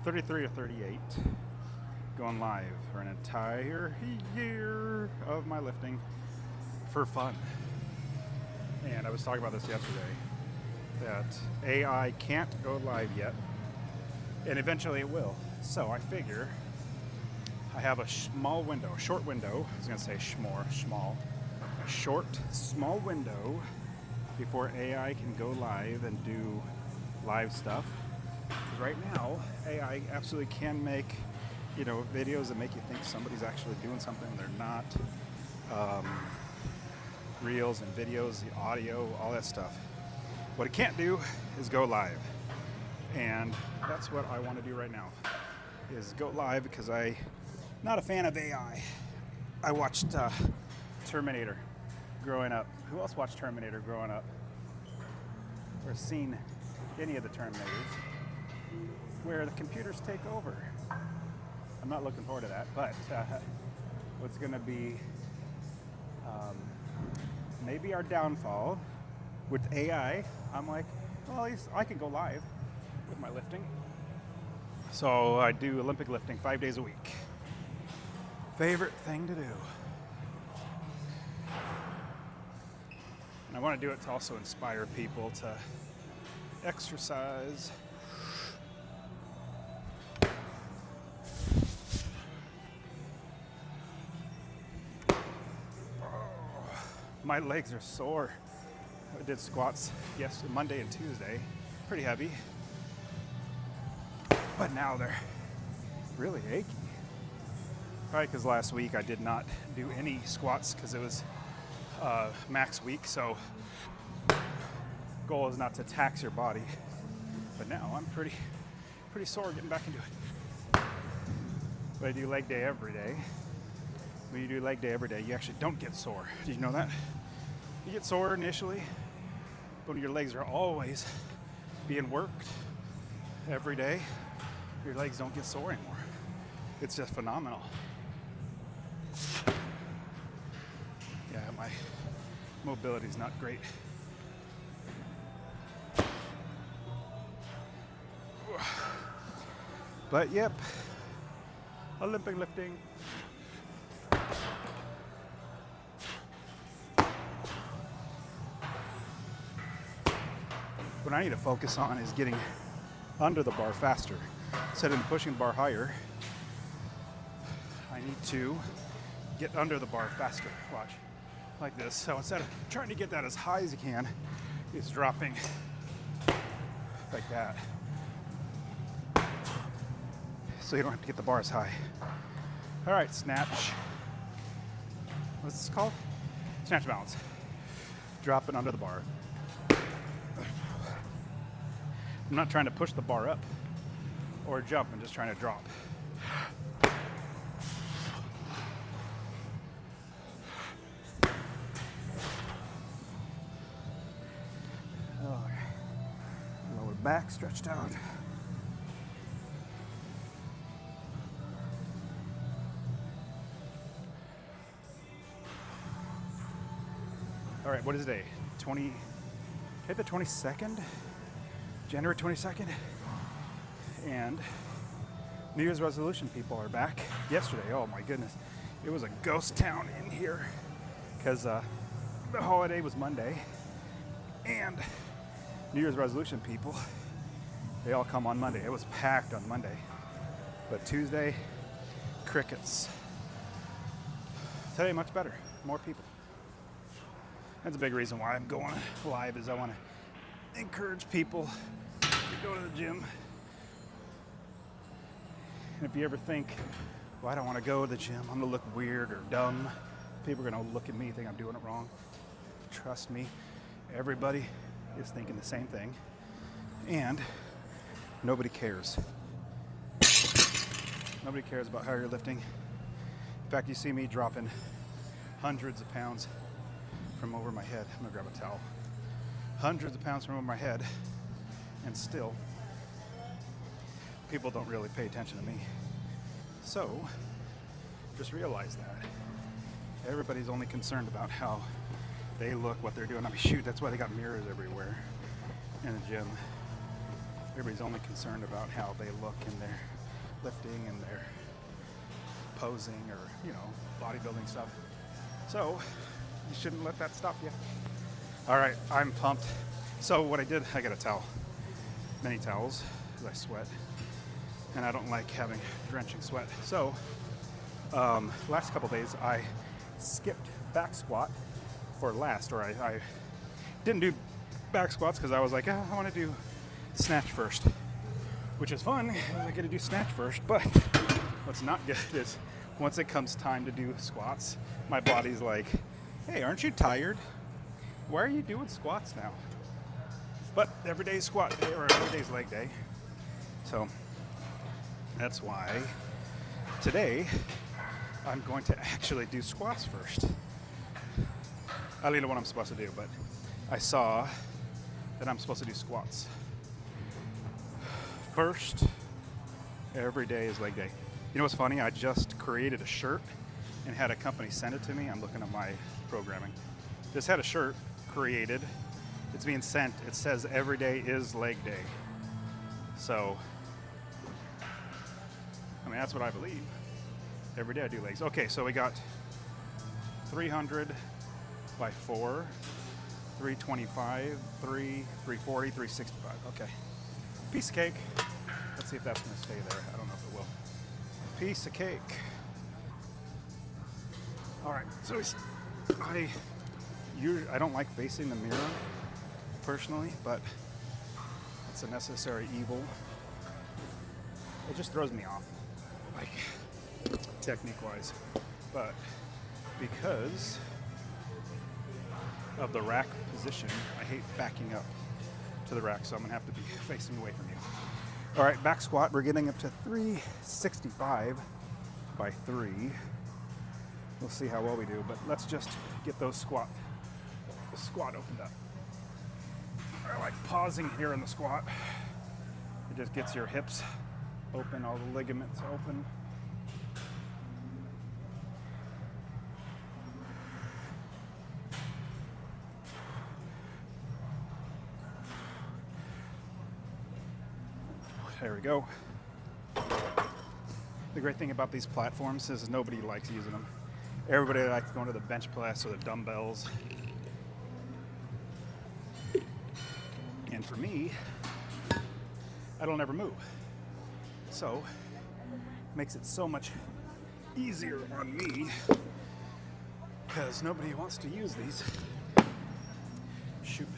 33 or 38, going live for an entire year of my lifting for fun. And I was talking about this yesterday, that AI can't go live yet, and eventually it will. So I figure I have a small window, a short window. I was gonna say small, a short, small window before AI can go live and do live stuff. Because right now, AI absolutely can make, videos that make you think somebody's actually doing something. They're not. Reels and videos, the audio, all that stuff. What it can't do is go live. And that's what I want to do right now, is go live, because I'm not a fan of AI. I watched Terminator growing up. Who else watched Terminator growing up? Or seen any of the Terminators where the computers take over? I'm not looking forward to that, but what's going to be maybe our downfall with AI, I'm like, well, at least I can go live with my lifting. So I do Olympic lifting 5 days a week. Favorite thing to do. And I want to do it to also inspire people to exercise. My legs are sore. I did squats yesterday, Monday and Tuesday, pretty heavy. But now they're really achy. Probably because last week I did not do any squats because it was max week. So goal is not to tax your body. But now I'm pretty sore getting back into it. But I do leg day every day. When you do leg day every day, you actually don't get sore. Did you know that? You get sore initially, but when your legs are always being worked every day, your legs don't get sore anymore. It's just phenomenal. Yeah, my mobility is not great. But yep, Olympic lifting. What I need to focus on is getting under the bar faster. Instead of pushing the bar higher, I need to get under the bar faster. Watch, like this. So instead of trying to get that as high as you can, it's dropping like that. So you don't have to get the bar as high. All right, snatch. What's this called? Snatch balance. Drop it under the bar. I'm not trying to push the bar up or jump, I'm just trying to drop. Oh, lower back stretched out. All right, what is today? Hit the 22nd? January 22nd, and New Year's resolution people are back. Yesterday, oh my goodness, it was a ghost town in here because the holiday was Monday, and New Year's resolution people, they all come on Monday. It was packed on Monday, but Tuesday, crickets. Today, much better, more people. That's a big reason why I'm going live, is I want to encourage people to go to the gym. And if you ever think, well, I don't want to go to the gym, I'm gonna look weird or dumb, people are gonna look at me, think I'm doing it wrong. Trust me, everybody is thinking the same thing, and nobody cares. Nobody cares about how you're lifting. In fact, you see me dropping hundreds of pounds from over my head. I'm gonna grab a towel. Hundreds of pounds from over my head, and still people don't really pay attention to me. So just realize that everybody's only concerned about how they look, what they're doing. I mean, shoot, that's why they got mirrors everywhere in the gym. Everybody's only concerned about how they look in their lifting and their posing or, you know, bodybuilding stuff. So you shouldn't let that stop you. All right, I'm pumped. So what I did, I got a towel, many towels, because I sweat, and I don't like having drenching sweat. So last couple days I skipped back squat for last, or I didn't do back squats because I was like, I want to do snatch first, which is fun. I get to do snatch first, but what's not good is once it comes time to do squats, my body's like, hey, aren't you tired? Why are you doing squats now? But every day's squat day, or every day's leg day. So that's why today I'm going to actually do squats first. I don't know what I'm supposed to do, but I saw that I'm supposed to do squats first. Every day is leg day. You know what's funny? I just created a shirt and had a company send it to me. I'm looking at my programming. Just had a shirt created. It's being sent. It says every day is leg day. So, I mean, that's what I believe. Every day I do legs. Okay, so we got 300 by 4, 325, 340, 365. Okay. Piece of cake. Let's see if that's going to stay there. I don't know if it will. Piece of cake. All right, so I don't like facing the mirror personally, but it's a necessary evil. It just throws me off, like technique-wise. But because of the rack position, I hate backing up to the rack, so I'm gonna have to be facing away from you. All right, back squat. We're getting up to 365 by 3. We'll see how well we do, but let's just get the squat opened up. I like pausing here in the squat. It just gets your hips open, all the ligaments open. There we go. The great thing about these platforms is nobody likes using them. Everybody likes going to the bench press or the dumbbells. And for me, I don't ever move. So, it makes it so much easier on me because nobody wants to use these. Shoot.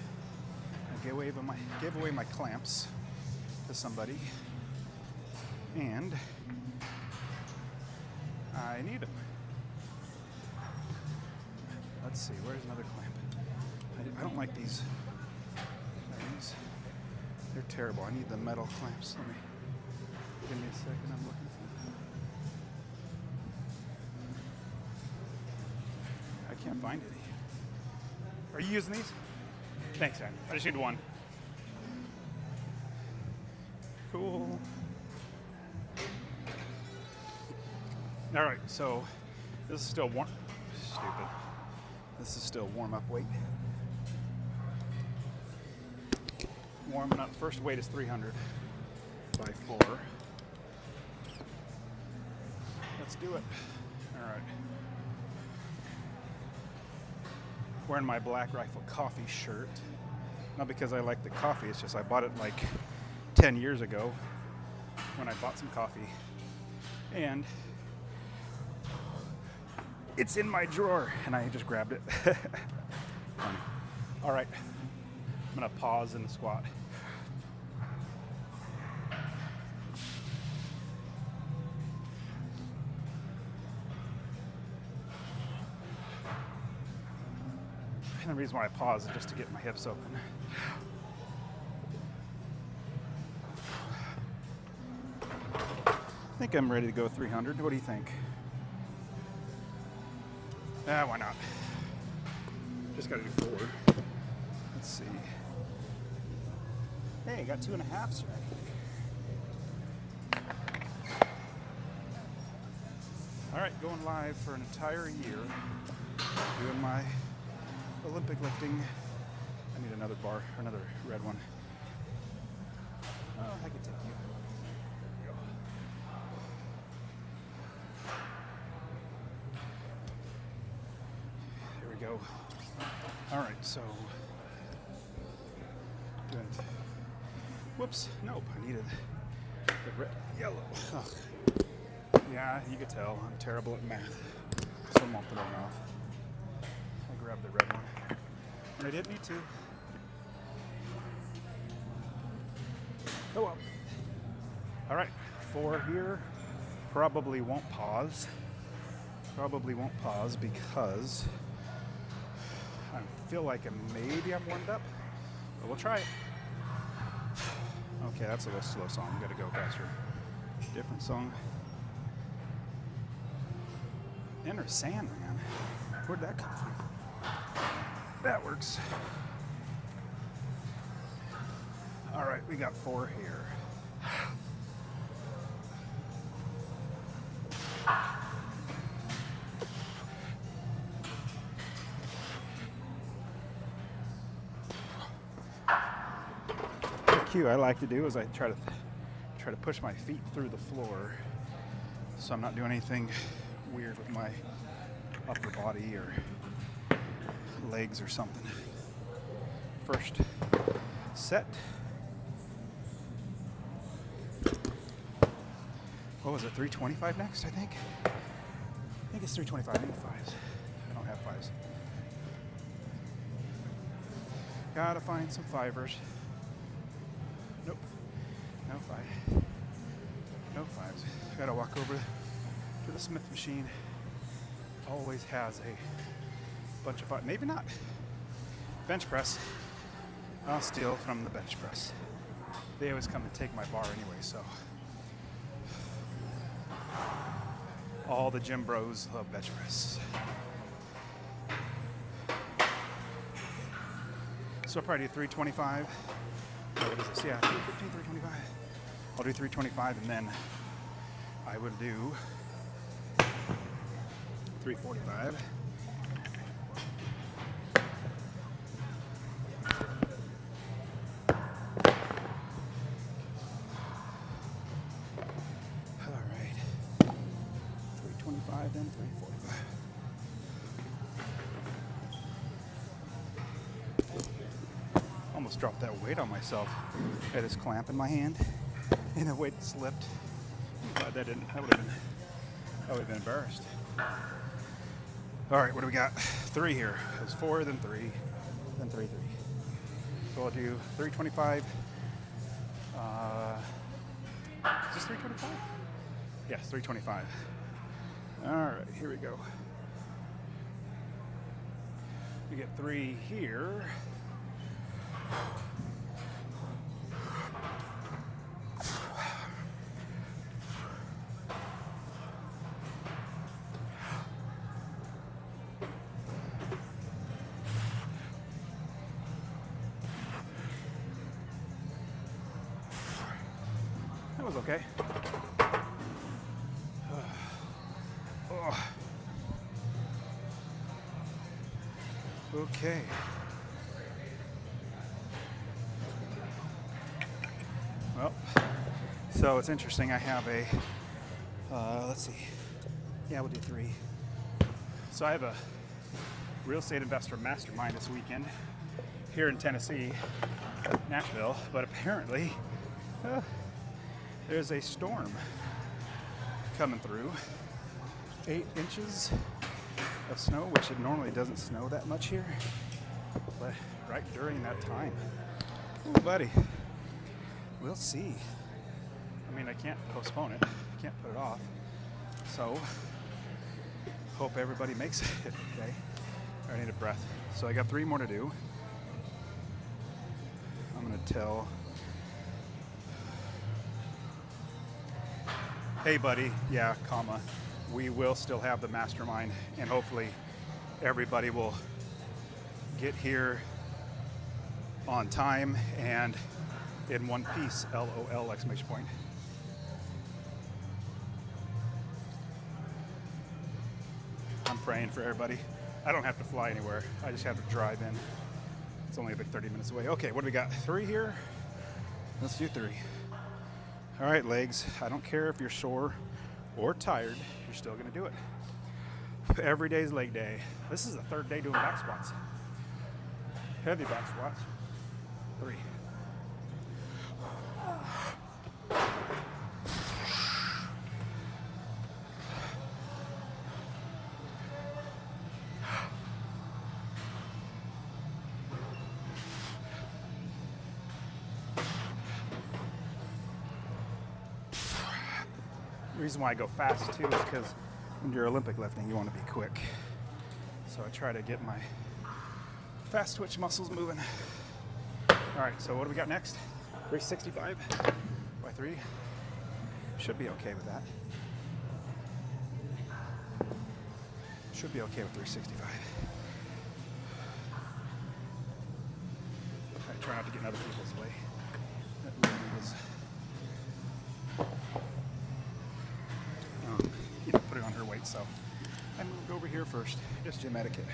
I gave away my clamps to somebody, and I need them. Let's see, where's another clamp? I don't like these. They're terrible. I need the metal clamps. Give me a second. I'm looking for them. I can't find any. Are you using these? Thanks, man. I just need one. Cool. All right, so this is still warm. Stupid. This is still warm-up weight. Warming up. First weight is 300 by 4. Let's do it. All right. Wearing my Black Rifle Coffee shirt. Not because I like the coffee, it's just I bought it like 10 years ago when I bought some coffee. And it's in my drawer, and I just grabbed it. All right, I'm gonna pause in the squat. And the reason why I pause is just to get my hips open. I think I'm ready to go 300. What do you think? Why not? Just gotta do 4. Let's see. Hey, got 2.5s ready. All right, going live for an entire year. Doing my Olympic lifting. I need another bar, another red one. Oh, I can take you. There we go. All right, so good. Whoops, nope, I needed the red, yellow. Ugh. Yeah, you could tell I'm terrible at math, so I'm off the wrong off. I grabbed the red one, and I didn't need to. Oh well. All right, 4 here. Probably won't pause. Probably won't pause because I feel like maybe I'm warmed up, but we'll try it. Okay, that's a little slow song. Gotta go faster. Different song. Enter Sandman. Where'd that come from? That works. All right, we got 4 here. The cue I like to do is I try to push my feet through the floor, so I'm not doing anything weird with my upper body or legs or something. First set. What was it, 325 next, I think? I think it's 325, I need 5s. I don't have 5s. Gotta find some 5ers. Nope, no 5. No 5s. Gotta walk over to the Smith machine. Always has a bunch of 5, maybe not. Bench press, I'll steal from the bench press. They always come and take my bar anyway, so. All the gym bros love bench press. So I'll probably do 325. What is this? Yeah, 315, 325. I'll do 325 and then I would do 345. Then 345. Almost dropped that weight on myself. I had this clamp in my hand and the weight slipped. I'm glad that didn't. I would have been embarrassed. All right, what do we got? 3 here. It was 4, then 3, then 3, 3. So I'll do 325. Is this 325? Yes, 325. All right, here we go. We get 3 here. That was okay. Okay. Well, so it's interesting. I have a, let's see. Yeah, we'll do 3. So I have a real estate investor mastermind this weekend here in Tennessee, Nashville, but apparently there's a storm coming through. 8 inches of snow, which it normally doesn't snow that much here, but right during that time. Ooh, buddy, we'll see. I mean, I can't postpone it, I can't put it off, so hope everybody makes it. Okay, I need a breath. So I got 3 more to do. I'm gonna tell, hey buddy, yeah, comma, we will still have the mastermind, and hopefully everybody will get here on time and in one piece, LOL, exclamation point. I'm praying for everybody. I don't have to fly anywhere. I just have to drive in. It's only about 30 minutes away. Okay, what do we got? 3 here? Let's do 3. All right, legs. I don't care if you're sore or tired, you're still gonna do it. Every day's leg day. This is the third day doing back squats. Heavy back squats. 3. The reason why I go fast too is because when you're Olympic lifting, you want to be quick. So I try to get my fast twitch muscles moving. All right, so what do we got next? 365 by 3. Should be okay with that. Should be okay with 365. I try not to get in other people's way. That really was, put it on her weight, so I moved over here first. Just gym etiquette.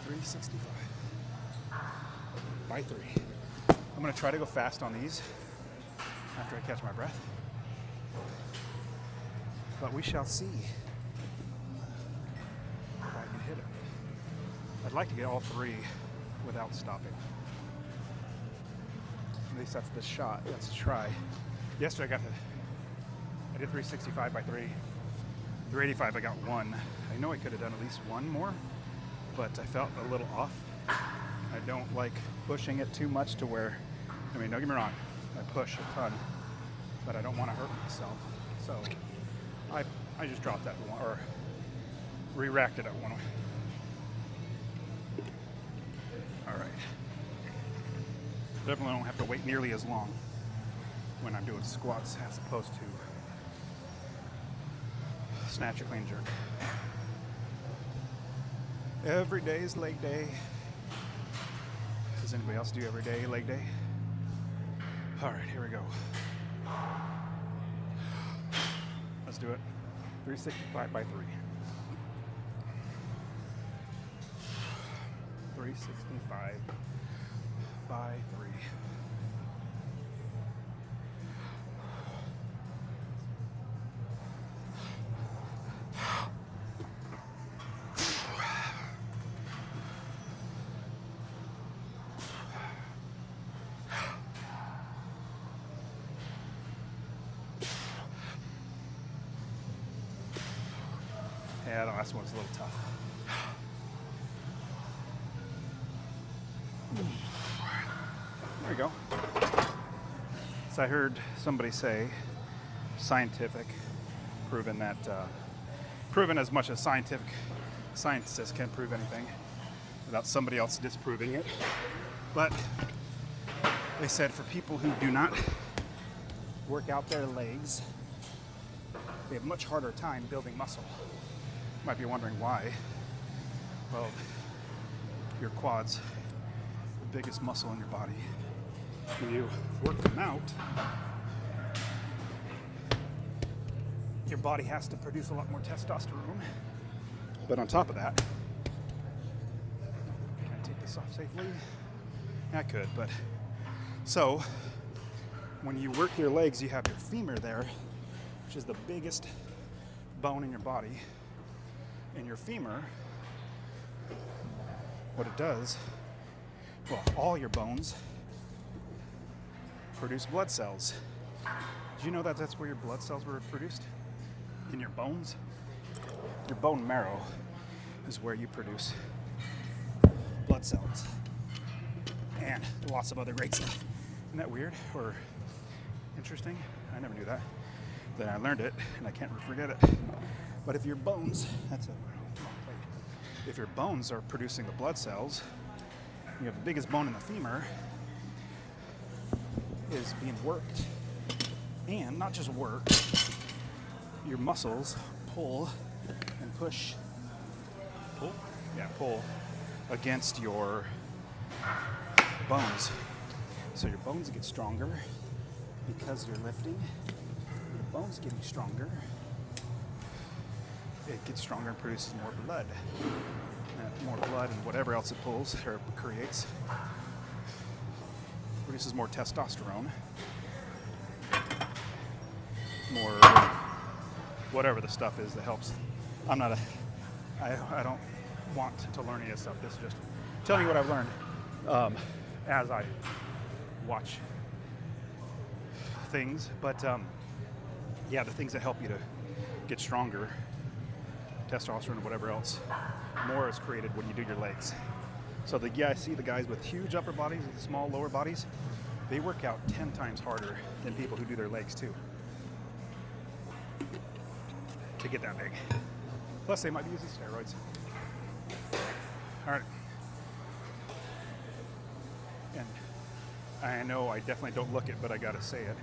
365 by 3. I'm going to try to go fast on these after I catch my breath, but we shall see if I can hit it. I'd like to get all 3 without stopping. At least that's the shot. Let's try. Yesterday I did 365 by 3. 385 I got 1. I know I could have done at least 1 more, but I felt a little off. I don't like pushing it too much to where, I mean, don't get me wrong, I push a ton, but I don't want to hurt myself. So I just dropped that one, or re-racked it at 1. All right. Definitely don't have to wait nearly as long when I'm doing squats as opposed to snatch or clean jerk. Every day is leg day. Does anybody else do every day leg day? All right, here we go. Let's do it. 365 by 3. 365 by 3. Yeah, the last one's a little tough. There we go. So I heard somebody say, scientific, proven that, proven as much as scientists can prove anything without somebody else disproving it. But they said for people who do not work out their legs, they have a much harder time building muscle. You might be wondering why. Well, your quads, the biggest muscle in your body. When you work them out, your body has to produce a lot more testosterone. But on top of that, can I take this off safely? I could, but so when you work your legs, you have your femur there, which is the biggest bone in your body. And your femur, what it does, well, all your bones produce blood cells. Did you know that that's where your blood cells were produced? In your bones? Your bone marrow is where you produce blood cells. And lots of other great stuff. Isn't that weird or interesting? I never knew that. Then I learned it and I can't forget it. But if your bones, if your bones are producing the blood cells, you have the biggest bone in the femur is being worked, and not just worked, your muscles pull and push, pull against your bones. So your bones get stronger because you're lifting. Your bones getting stronger. It gets stronger and produces more blood. More blood and whatever else it pulls or creates produces more testosterone, more whatever the stuff is that helps. I don't want to learn any of this stuff. This is just telling you what I've learned as I watch things. But yeah, the things that help you to get stronger, testosterone or whatever else, more is created when you do your legs. So I see the guys with huge upper bodies and small lower bodies, they work out 10 times harder than people who do their legs too, to get that big. Plus they might be using steroids. All right. And I know I definitely don't look it, but I gotta say it.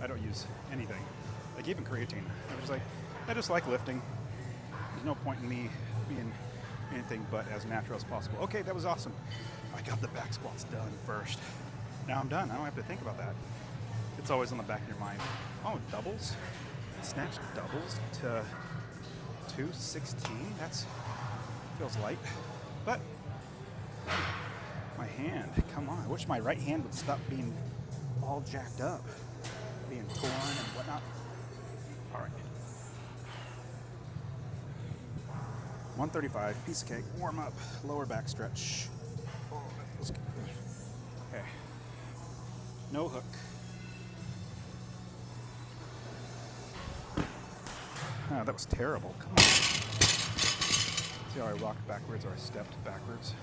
I don't use anything, like even creatine. I just like lifting. There's no point in me being anything but as natural as possible. Okay, that was awesome. I got the back squats done first. Now I'm done. I don't have to think about that. It's always on the back of your mind. Oh, doubles? Snatch doubles to 216? That feels light. But my hand, come on. I wish my right hand would stop being all jacked up, being torn and whatnot. All right. 135, piece of cake, warm up, lower back stretch. Okay. No hook. Oh, that was terrible. Come on. See how I rocked backwards or I stepped backwards?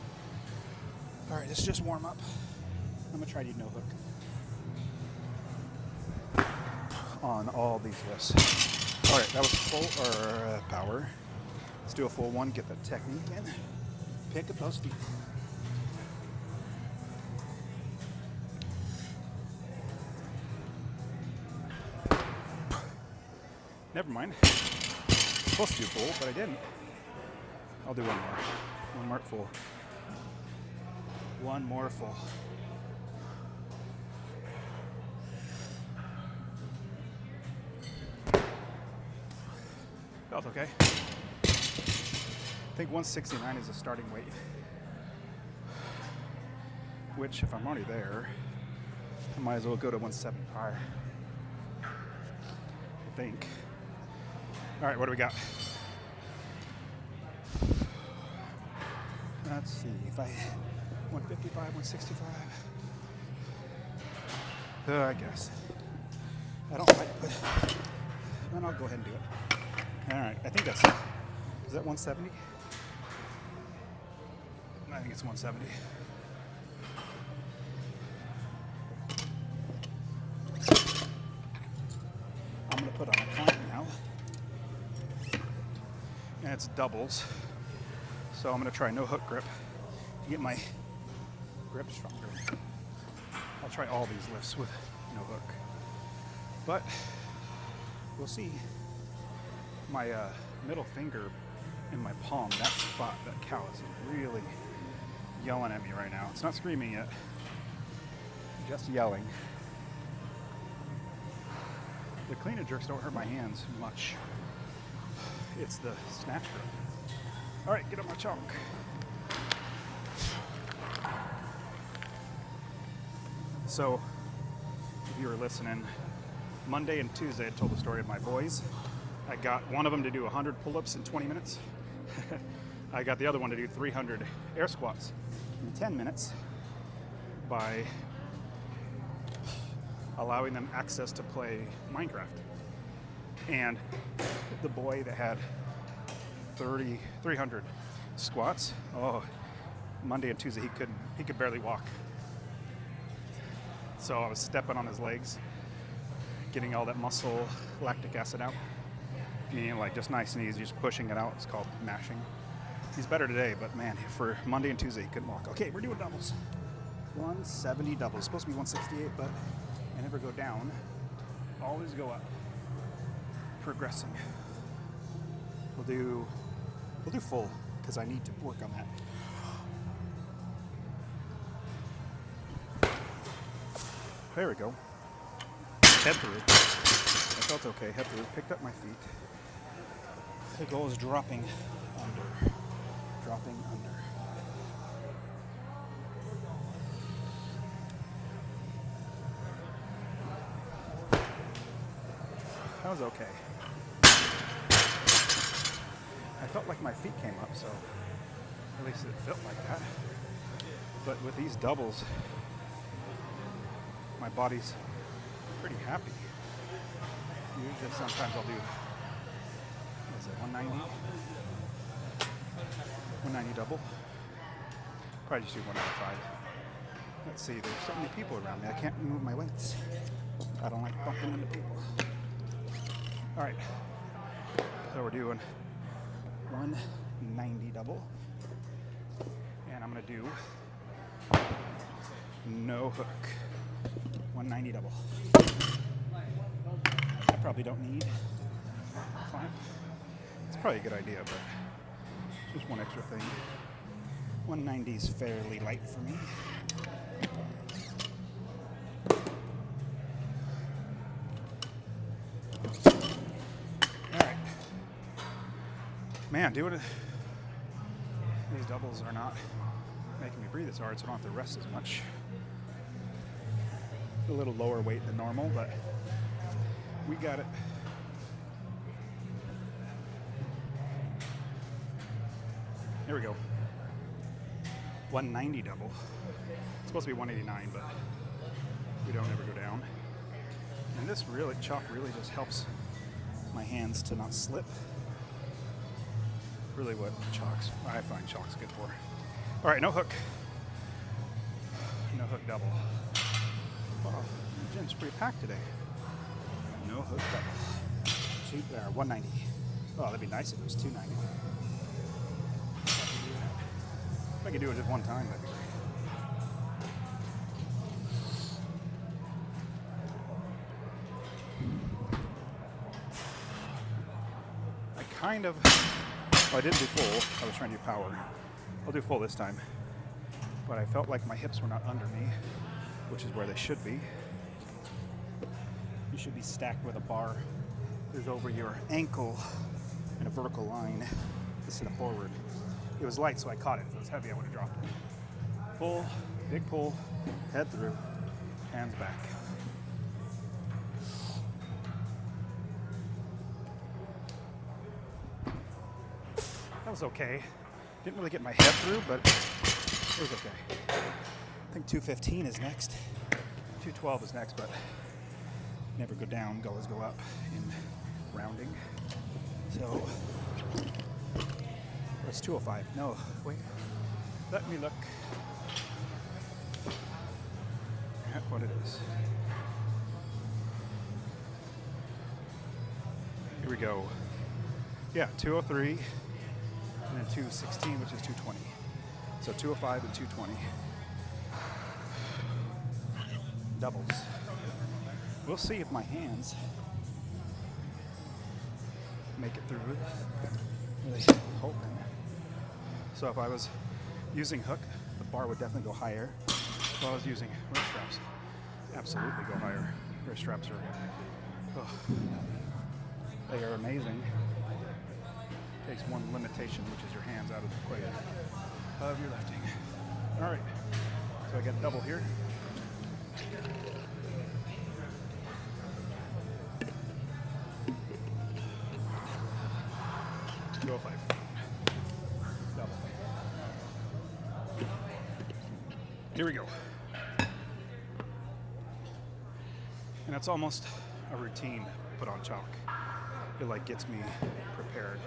All right, let's just warm up. I'm gonna try to do no hook on all these lifts. All right, that was full power. Let's do a full one, get the technique in. Pick up those feet. Never mind. Supposed to do full, but I didn't. I'll do one more. One more full. One more full. Felt okay. I think 169 is a starting weight, which if I'm already there, I might as well go to 175, I think. All right, what do we got? Let's see, if I 155, 165. I guess. I don't like, but then I'll go ahead and do it. All right, I think that's, is that 170? I think it's 170. I'm going to put on a clamp now. And it's doubles. So I'm going to try no hook grip to get my grip stronger. I'll try all these lifts with no hook. But we'll see. My middle finger in my palm, that spot, that callus is really yelling at me right now. It's not screaming yet, just yelling. The clean and jerks don't hurt my hands much. It's the snatch grip. All right, get up my chalk. So, if you were listening, Monday and Tuesday I told the story of my boys. I got one of them to do 100 pull-ups in 20 minutes. I got the other one to do 300 air squats in 10 minutes by allowing them access to play Minecraft. And the boy that had 300 squats, Monday and Tuesday he could barely walk. So I was stepping on his legs, getting all that muscle lactic acid out. Meaning like just nice and easy, just pushing it out. It's called mashing. He's better today, but man, for Monday and Tuesday he couldn't walk. Okay, we're doing doubles. 170 doubles. It's supposed to be 168, but I never go down. Always go up. Progressing. We'll do full because I need to work on that. There we go. Head through. I felt okay. Head through. Picked up my feet. The goal is dropping under. Dropping under. was okay. I felt like my feet came up, so at least it felt like that. But with these doubles, my body's pretty happy. Usually sometimes I'll do, what is it, 190? 190 double. Probably just do 1 out of 5. Let's see, there's so many people around me. I can't move my weights. I don't like bumping into people. All right, so we're doing 190 double. And I'm gonna do no hook. 190 double. I probably don't need 5. It's probably a good idea, but just one extra thing. 190 is fairly light for me. All right. Man, doing it. These doubles are not making me breathe as hard, so I don't have to rest as much. A little lower weight than normal, but we got it. Here we go. 190 double. It's supposed to be 189, but we don't ever go down. And this really, chalk really just helps my hands to not slip. Really what I find chalk's good for. All right, no hook. No hook double. Wow, the gym's pretty packed today. No hook double. 190. Oh, that'd be nice if it was 290. If I could do it just one time, that'd be great. I didn't do full. I was trying to do power. I'll do full this time. But I felt like my hips were not under me, which is where they should be. You should be stacked with a bar is over your ankle in a vertical line instead of forward. It was light, so I caught it. If it was heavy, I would have dropped it. Full, big pull, head through, hands back. That was okay. Didn't really get my head through, but it was okay. I think 215 is next. 212 is next, but never go down, always go up in rounding. So, it's 205. No, wait. Let me look at what it is. Here we go. Yeah, 203 and then 216, which is 220. So 205 and 220. Doubles. We'll see if my hands make it through. Really hoping. So if I was using hook, the bar would definitely go higher. If I was using wrist straps, absolutely go higher. Wrist straps are, they are amazing. Takes one limitation, which is your hands out of the equation of your lifting. All right, so I got double here. Go 5. Double. Here we go. And that's almost a routine put on chalk. It like gets me prepared.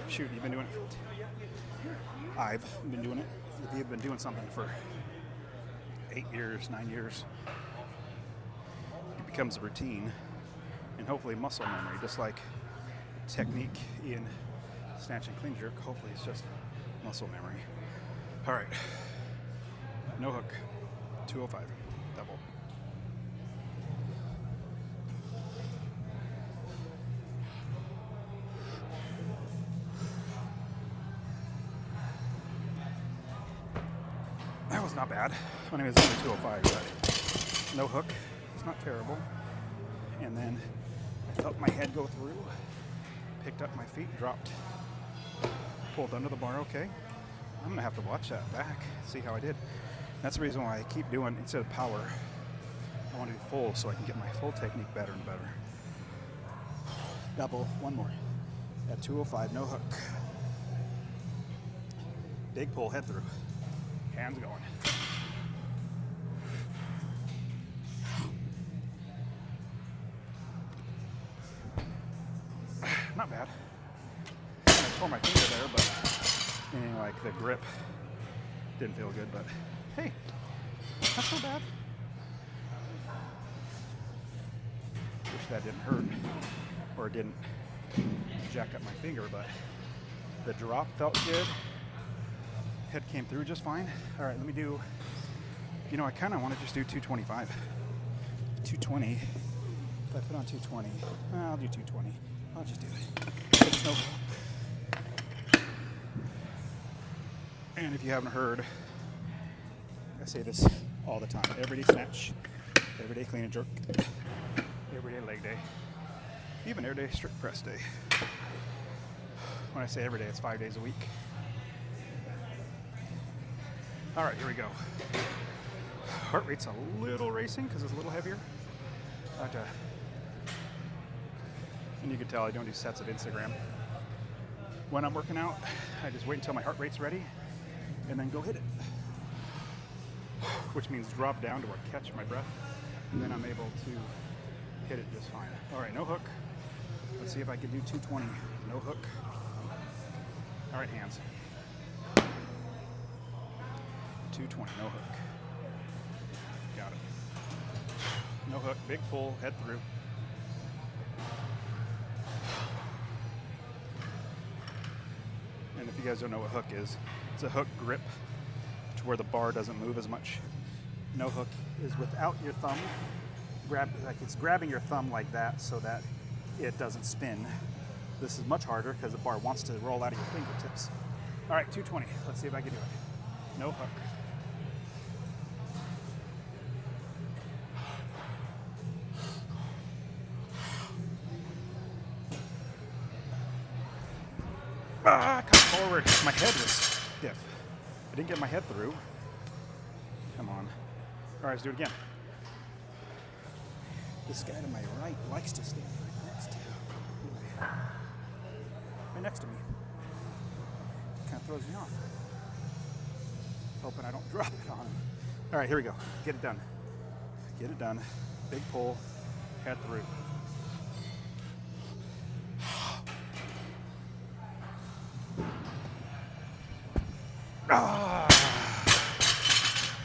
Shoot, you've been doing it. I've been doing it. If you've been doing something for 8 years, 9 years, it becomes a routine and hopefully muscle memory, just like technique in snatch and clean jerk. Hopefully it's just muscle memory. All right, no hook, 205, double. That was not bad. I mean, it was only 205, but no hook. It's not terrible. And then I felt my head go through, picked up my feet, dropped, pulled under the bar. Okay. I'm gonna have to watch that back, see how I did. That's the reason why I keep doing, instead of power, I want to do full so I can get my full technique better and better. Double, one more. At 205, no hook. Big pull, head through. Hands going. Not bad. I tore my finger there, but meaning like the grip didn't feel good, but hey, not so bad. Wish that didn't hurt or didn't jack up my finger, but the drop felt good. Head came through just fine. All right, let me do, you know, I kind of want to just do 225. 220. If I put on 220, I'll do 220. I'll just do it. There's no. And if you haven't heard, I say this all the time. Everyday snatch, everyday clean and jerk, everyday leg day, even everyday strict press day. When I say every day, it's 5 days a week. All right, here we go. Heart rate's a little racing because it's a little heavier. And you can tell I don't do sets of Instagram. When I'm working out, I just wait until my heart rate's ready and then go hit it. Which means drop down to where I catch my breath, and then I'm able to hit it just fine. All right, no hook. Let's see if I can do 220. No hook. All right, hands. 220, no hook. Got it. No hook, big pull, head through. And if you guys don't know what hook is, it's a hook grip to where the bar doesn't move as much. No hook is without your thumb. Like it's grabbing your thumb like that so that it doesn't spin. This is much harder because the bar wants to roll out of your fingertips. All right, 220. Let's see if I can do it. No hook. Come forward. My head was stiff. I didn't get my head through. Come on. All right, let's do it again. This guy to my right likes to stand right next to me. Kind of throws me off. Hoping I don't drop it on him. All right, here we go. Get it done. Get it done. Big pull, head through.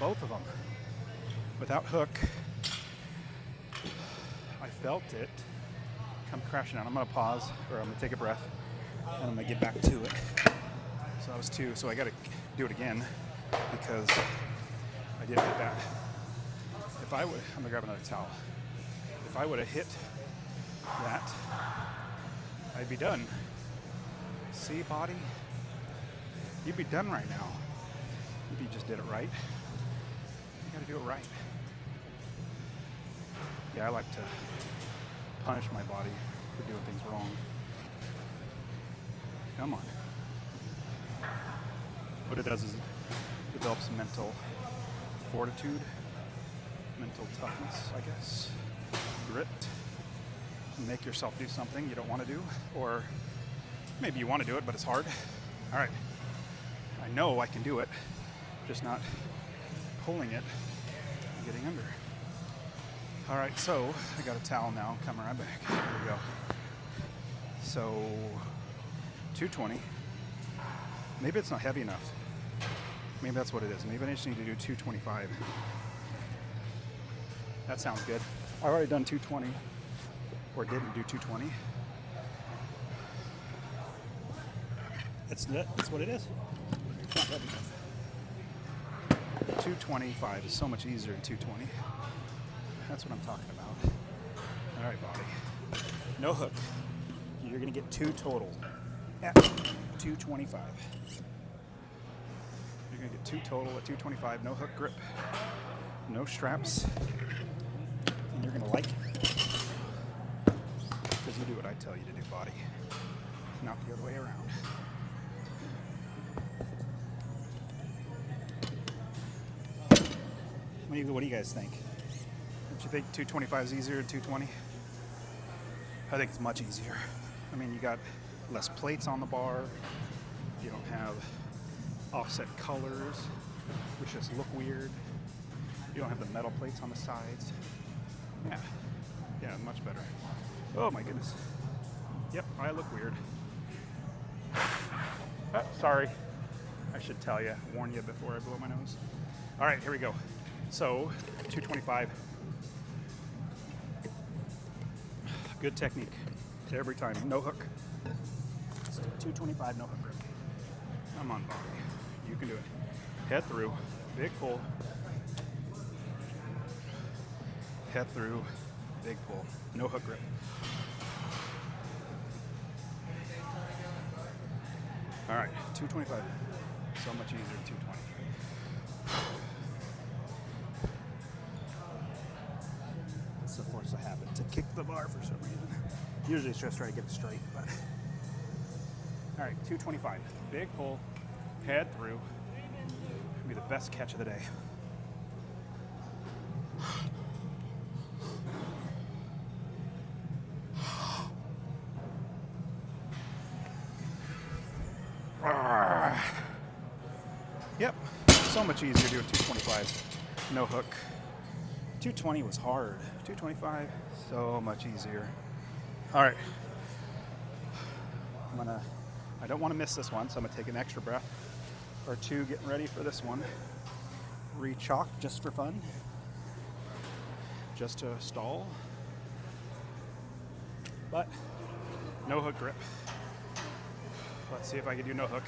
Both of them. Without hook, I felt it come crashing out. I'm gonna pause, or I'm gonna take a breath, and I'm gonna get back to it. So that was two, so I gotta do it again because I didn't hit that. If I would, I'm gonna grab another towel. If I would have hit that, I'd be done. See, body? You'd be done right now if you just did it right. You gotta do it right. Yeah, I like to punish my body for doing things wrong. Come on. What it does is it develops mental fortitude, mental toughness, I guess, grit. Make yourself do something you don't want to do, or maybe you want to do it, but it's hard. All right. I know I can do it, just not pulling it and getting under. All right, so I got a towel now, coming right back. Here we go. So 220. Maybe it's not heavy enough. Maybe that's what it is. Maybe I just need to do 225. That sounds good. I already done 220, or didn't do 220. That's what it is. It's not heavy enough. 225 is so much easier than 220. That's what I'm talking about. All right, body. No hook. You're gonna get two total at 225. You're gonna get two total at 225. No hook grip, no straps, and you're gonna like it because you do what I tell you to do, body, not the other way around. What do you guys think? Don't you think 225 is easier than 220? I think it's much easier. I mean, you got less plates on the bar. You don't have offset colors, which just look weird. You don't have the metal plates on the sides. Yeah, much better. Oh my goodness. Yep, I look weird. Sorry. I should tell you, warn you before I blow my nose. All right, here we go. So, 225. Good technique. Every time, no hook. 225, no hook grip. Come on, Bobby. You can do it. Head through, big pull. Head through, big pull. No hook grip. All right, 225. So much easier than 220. It's the force of habit to kick the bar for some reason. Usually it's just trying to get it straight, but. All right, 225. Big pull, head through. It'll be the best catch of the day. Yep, so much easier doing 225. No hook. 220 was hard. 225, so much easier. All right. I don't want to miss this one, so I'm gonna take an extra breath or two getting ready for this one. Re-chalk just for fun. Just to stall. But no hook grip. Let's see if I can do no hook.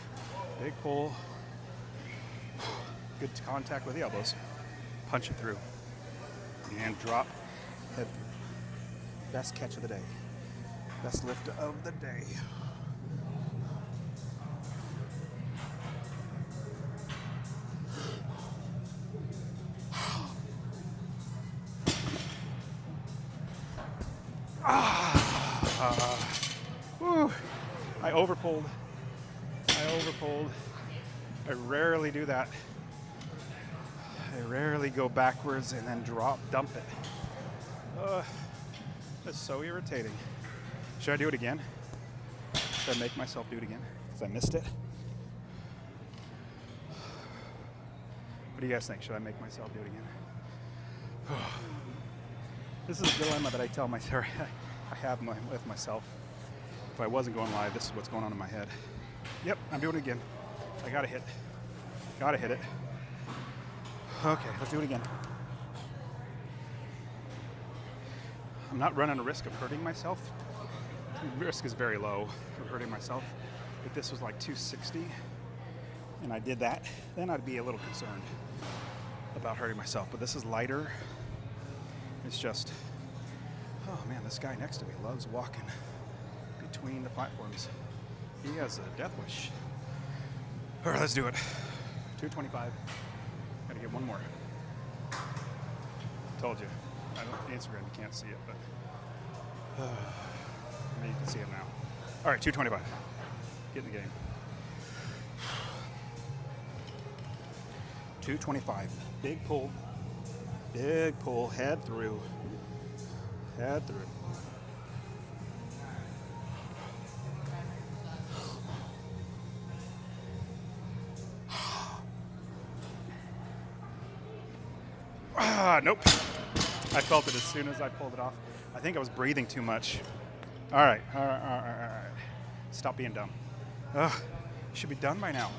Big pull. Good contact with the elbows. Punch it through. And drop. Head. Best catch of the day. Best lift of the day. I overpulled. I rarely do that. I rarely go backwards and then dump it. That's so irritating. Should I do it again? Should I make myself do it again? Because I missed it. What do you guys think? Should I make myself do it again? This is a dilemma that I tell myself. I have with myself. If I wasn't going live, this is what's going on in my head. Yep, I'm doing it again. I gotta hit it. Okay, let's do it again. I'm not running a risk of hurting myself. The risk is very low of hurting myself. If this was like 260 and I did that, then I'd be a little concerned about hurting myself. But this is lighter. It's just, oh man, this guy next to me loves walking between the platforms. He has a death wish. All right, let's do it. 225. Gotta get one more. Told you. I don't, Instagram, you can't see it, but maybe you can see it now. All right, 225. Get in the game. 225. Big pull. Big pull. Head through. Head through. Nope. I felt it as soon as I pulled it off. I think I was breathing too much. All right. Stop being dumb. Ugh, should be done by now.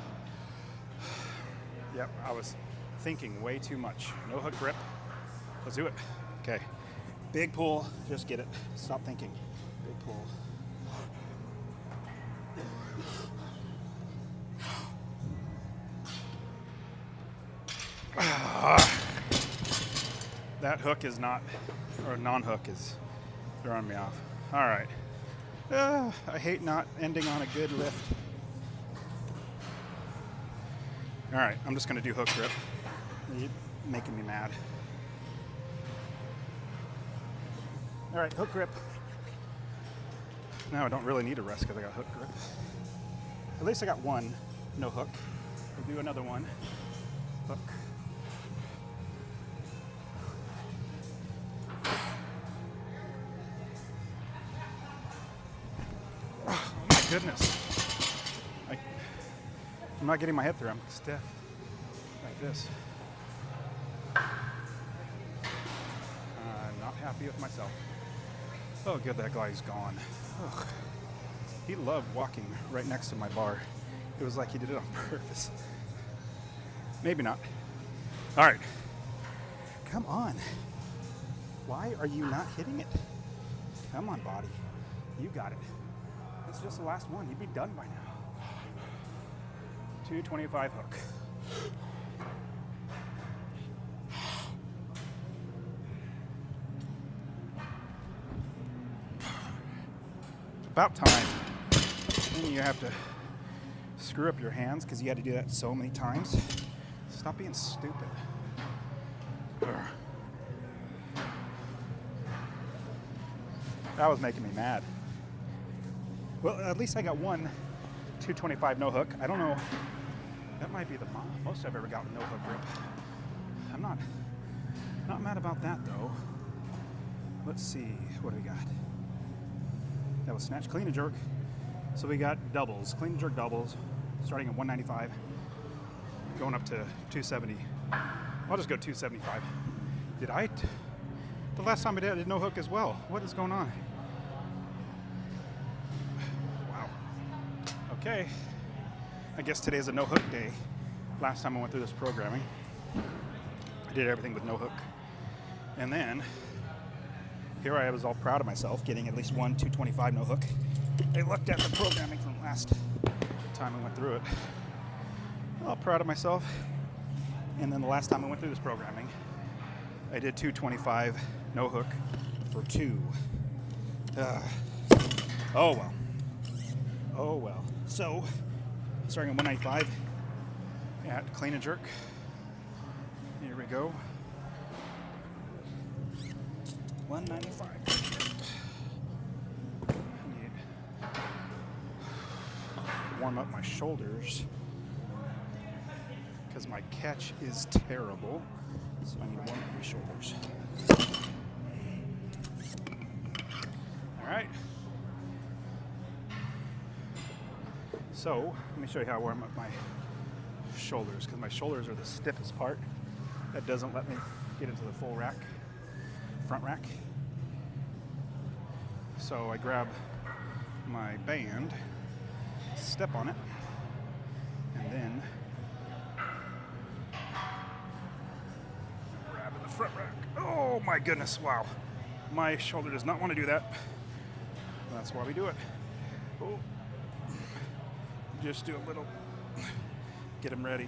Yep, I was thinking way too much. No hook grip. Let's do it. Okay. Big pull. Just get it. Stop thinking. Big pull. That hook is not, or non-hook is throwing me off. All right. I hate not ending on a good lift. All right, I'm just gonna do hook grip. You're making me mad. All right, hook grip. Now I don't really need a rest because I got hook grip. At least I got one, no hook. We'll do another one. Hook. goodness. I'm not getting my head through. I'm stiff. Like this. I'm not happy with myself. Oh, good, that guy's gone. Ugh. He loved walking right next to my bar. It was like he did it on purpose. Maybe not. All right. Come on. Why are you not hitting it? Come on, body. You got it. It's just the last one. You'd be done by now. 225 hook. About time. And you have to screw up your hands because you had to do that so many times. Stop being stupid. Ugh. That was making me mad. Well, at least I got one 225 no hook. I don't know. That might be the most I've ever gotten no hook grip. I'm not mad about that though. Let's see. What do we got? That was snatch, clean and jerk. So we got doubles, clean and jerk doubles, starting at 195, going up to 270. I'll just go 275. The last time I did no hook as well. What is going on? Wow. Okay. I guess today's a no hook day. Last time I went through this programming, I did everything with no hook. And then, here I was all proud of myself, getting at least one 225 no hook. I looked at the programming from last time I went through it. All proud of myself. And then the last time I went through this programming, I did 225 no hook for 2. Oh well. Oh well. So, starting at 195 at clean and jerk. Here we go. 195. I need to warm up my shoulders because my catch is terrible. So I need to warm up my shoulders. All right. So let me show you how I warm up my shoulders because my shoulders are the stiffest part. That doesn't let me get into the full rack. Front rack. So I grab my band, step on it, and then grab in the front rack. Oh my goodness, wow. My shoulder does not want to do that. That's why we do it. Oh. Just do a little, get them ready.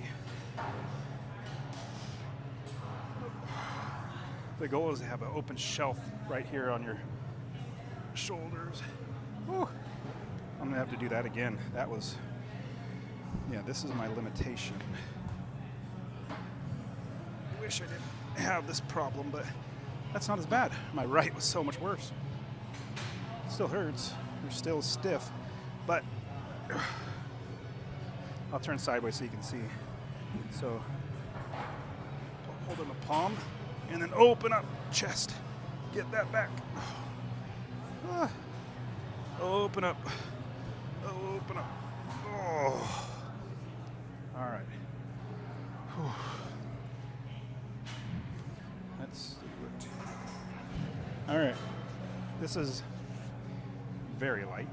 The goal is to have an open shelf right here on your shoulders. Whew. I'm gonna have to do that again. That was, yeah, this is my limitation. I wish I didn't have this problem, but that's not as bad. My right was so much worse. It still hurts. You're still stiff, but I'll turn sideways so you can see. So hold in the palm. And then open up chest. Get that back. Open up. Open up. Oh. All right. Whew. Let's do it. All right. This is very light.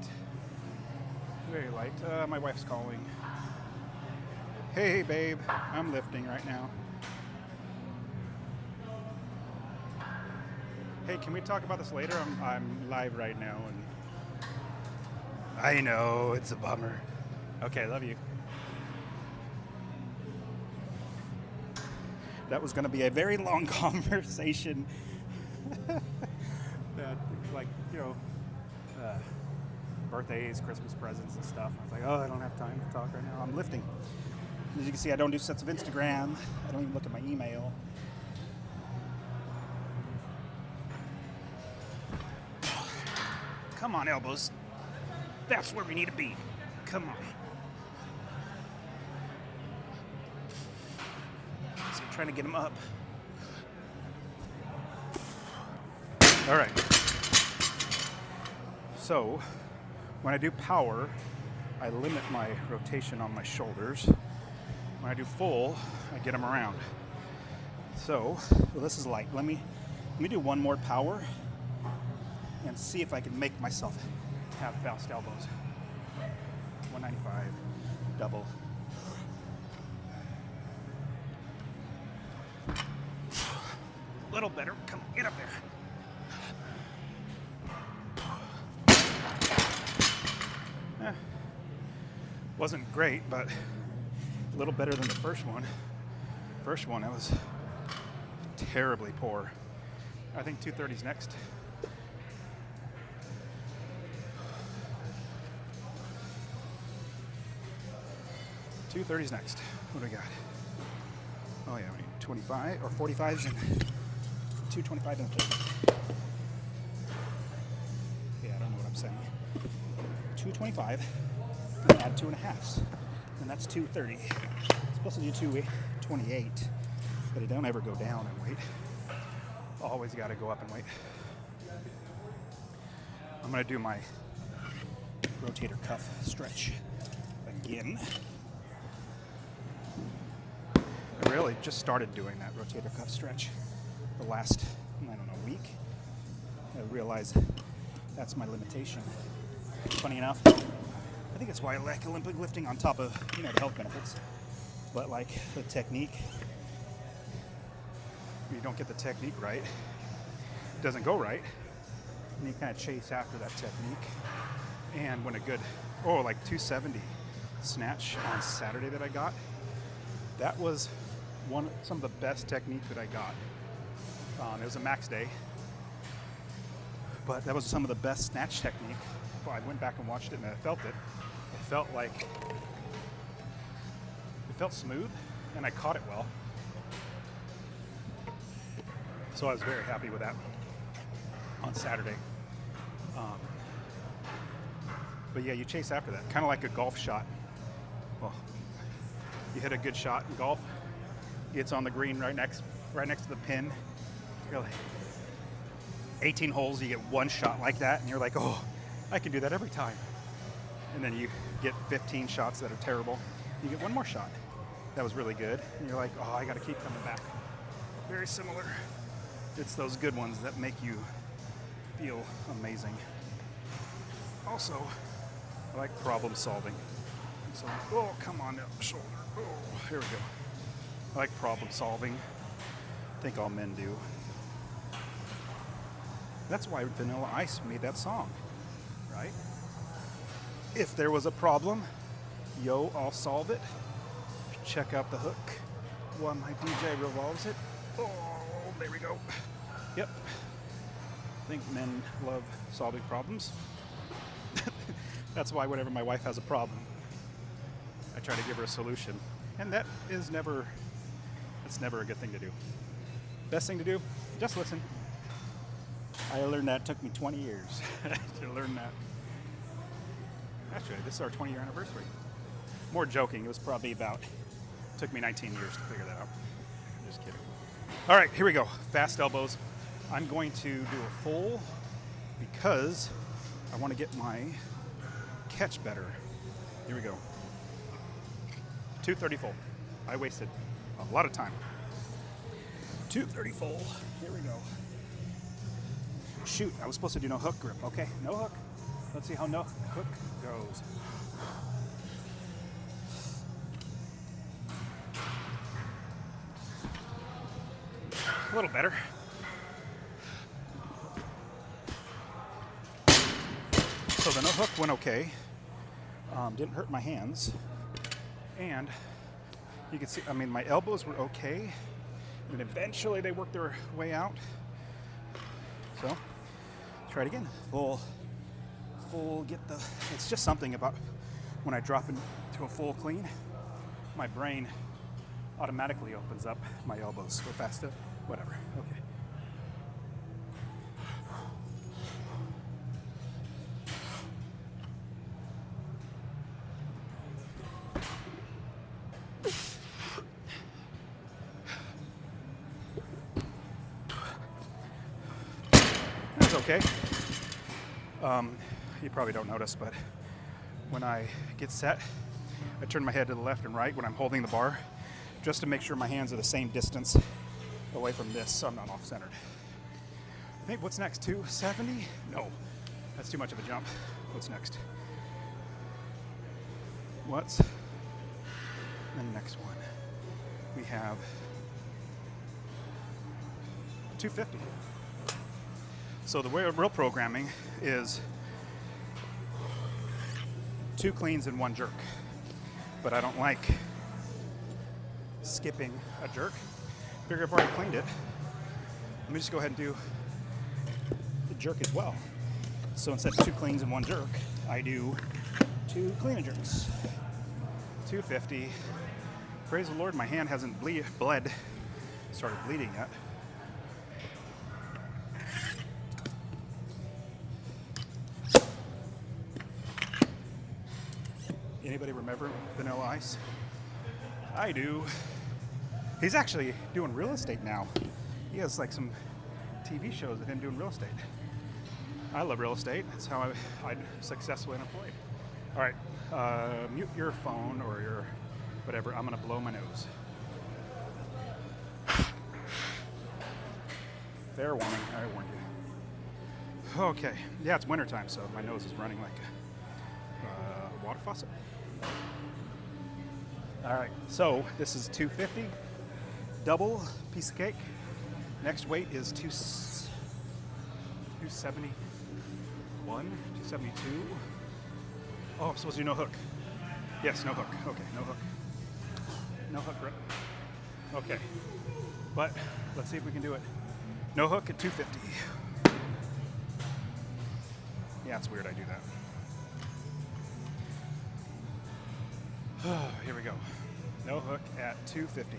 Very light. My wife's calling. Hey, babe. I'm lifting right now. Hey, can we talk about this later? I'm live right now, and I know it's a bummer. Okay, love you. That was going to be a very long conversation. That, like, you know, birthdays, Christmas presents, and stuff. I was like, oh, I don't have time to talk right now. I'm lifting. As you can see, I don't do sets of Instagram. I don't even look at my email. Come on, elbows. That's where we need to be. Come on. So I'm trying to get them up. All right. So when I do power, I limit my rotation on my shoulders. When I do full, I get them around. So, well, this is light. Let me do one more power and see if I can make myself have fast elbows. 195, double. A little better. Come, get up there. Wasn't great, but a little better than the first one. First one, that was terribly poor. I think 230's next. $230's next. What do we got? Oh yeah, we need 25 or 45s and 225 and 30. Yeah, I don't know what I'm saying. 225, and add 2.5s, and that's 230. I'm supposed to do 228, but it don't ever go down in weight. Always got to go up in weight. I'm gonna do my rotator cuff stretch again. I really just started doing that rotator cuff stretch the last, I don't know, week. I realized that's my limitation. Funny enough, I think that's why I like Olympic lifting on top of, the health benefits. But like the technique, you don't get the technique right, it doesn't go right, and you kind of chase after that technique. And when a good, like 270 snatch on Saturday that I got, that was some of the best technique that I got. It was a max day, but that was some of the best snatch technique. Well, I went back and watched it and I felt it. It felt smooth, and I caught it well. So I was very happy with that on Saturday. But yeah, you chase after that, kind of like a golf shot. Well, you hit a good shot in golf, it's on the green right next to the pin. Really, 18 holes, you get one shot like that, and you're like, oh, I can do that every time. And then you get 15 shots that are terrible. You get one more shot that was really good, and you're like, oh, I got to keep coming back. Very similar. It's those good ones that make you feel amazing. Also, I like problem solving. So, oh, come on up, shoulder. Oh, here we go. I like problem solving. I think all men do. That's why Vanilla Ice made that song, right? If there was a problem, yo, I'll solve it. Check out the hook while my DJ revolves it. Oh, there we go. Yep. I think men love solving problems. That's why whenever my wife has a problem, I try to give her a solution. And it's never a good thing to do. Best thing to do, just listen. I learned that, it took me 20 years to learn that. Actually, this is our 20-year anniversary. More joking, it was probably took me 19 years to figure that out. Just kidding. All right, here we go. Fast elbows. I'm going to do a full because I want to get my catch better. Here we go. 230 full. I wasted a lot of time. 230 full. Here we go. Shoot, I was supposed to do no hook grip. Okay, no hook. Let's see how no hook goes. A little better. So the no hook went okay. Didn't hurt my hands. And you can see, my elbows were okay. And eventually they worked their way out. So, try it again. Full, it's just something about when I drop into a full clean, my brain automatically opens up my elbows go faster. Whatever, okay. That's okay. You probably don't notice, but when I get set, I turn my head to the left and right when I'm holding the bar, just to make sure my hands are the same distance away from this so I'm not off-centered. I think what's next, 270? No, that's too much of a jump. What's next? What's the next one? We have 250. So the way of real programming is 2 cleans and 1 jerk. But I don't like skipping a jerk. Figure I've already cleaned it. Let me just go ahead and do the jerk as well. So instead of 2 cleans and 1 jerk, I do 2 clean and jerks. 250. Praise the Lord, my hand hasn't started bleeding yet. Anybody remember Vanilla Ice? I do. He's actually doing real estate now. He has like some TV shows of him doing real estate. I love real estate. That's how I'm successfully unemployed. All right, mute your phone or your whatever. I'm gonna blow my nose. Fair warning, I warned you. Okay, yeah, it's wintertime, so my nose is running like a water faucet. All right, so this is 250, double piece of cake. Next weight is 271, 272. Oh, I'm supposed to do no hook. Yes, no hook. Okay, no hook. No hook grip. Okay, but let's see if we can do it. No hook at 250. Yeah, it's weird I do that. Here we go. No hook at 250.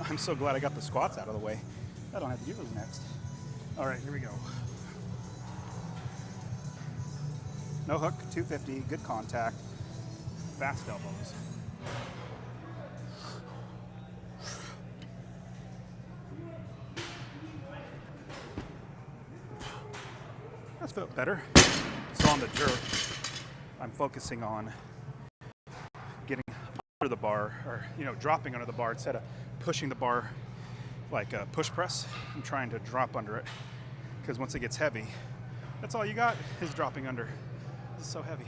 I'm so glad I got the squats out of the way. I don't have to do those next. All right, here we go. No hook, 250, good contact, fast elbows. That's felt better. So on the jerk, I'm focusing on getting under the bar, or dropping under the bar instead of pushing the bar like a push press. I'm trying to drop under it because once it gets heavy, that's all you got is dropping under. This is so heavy.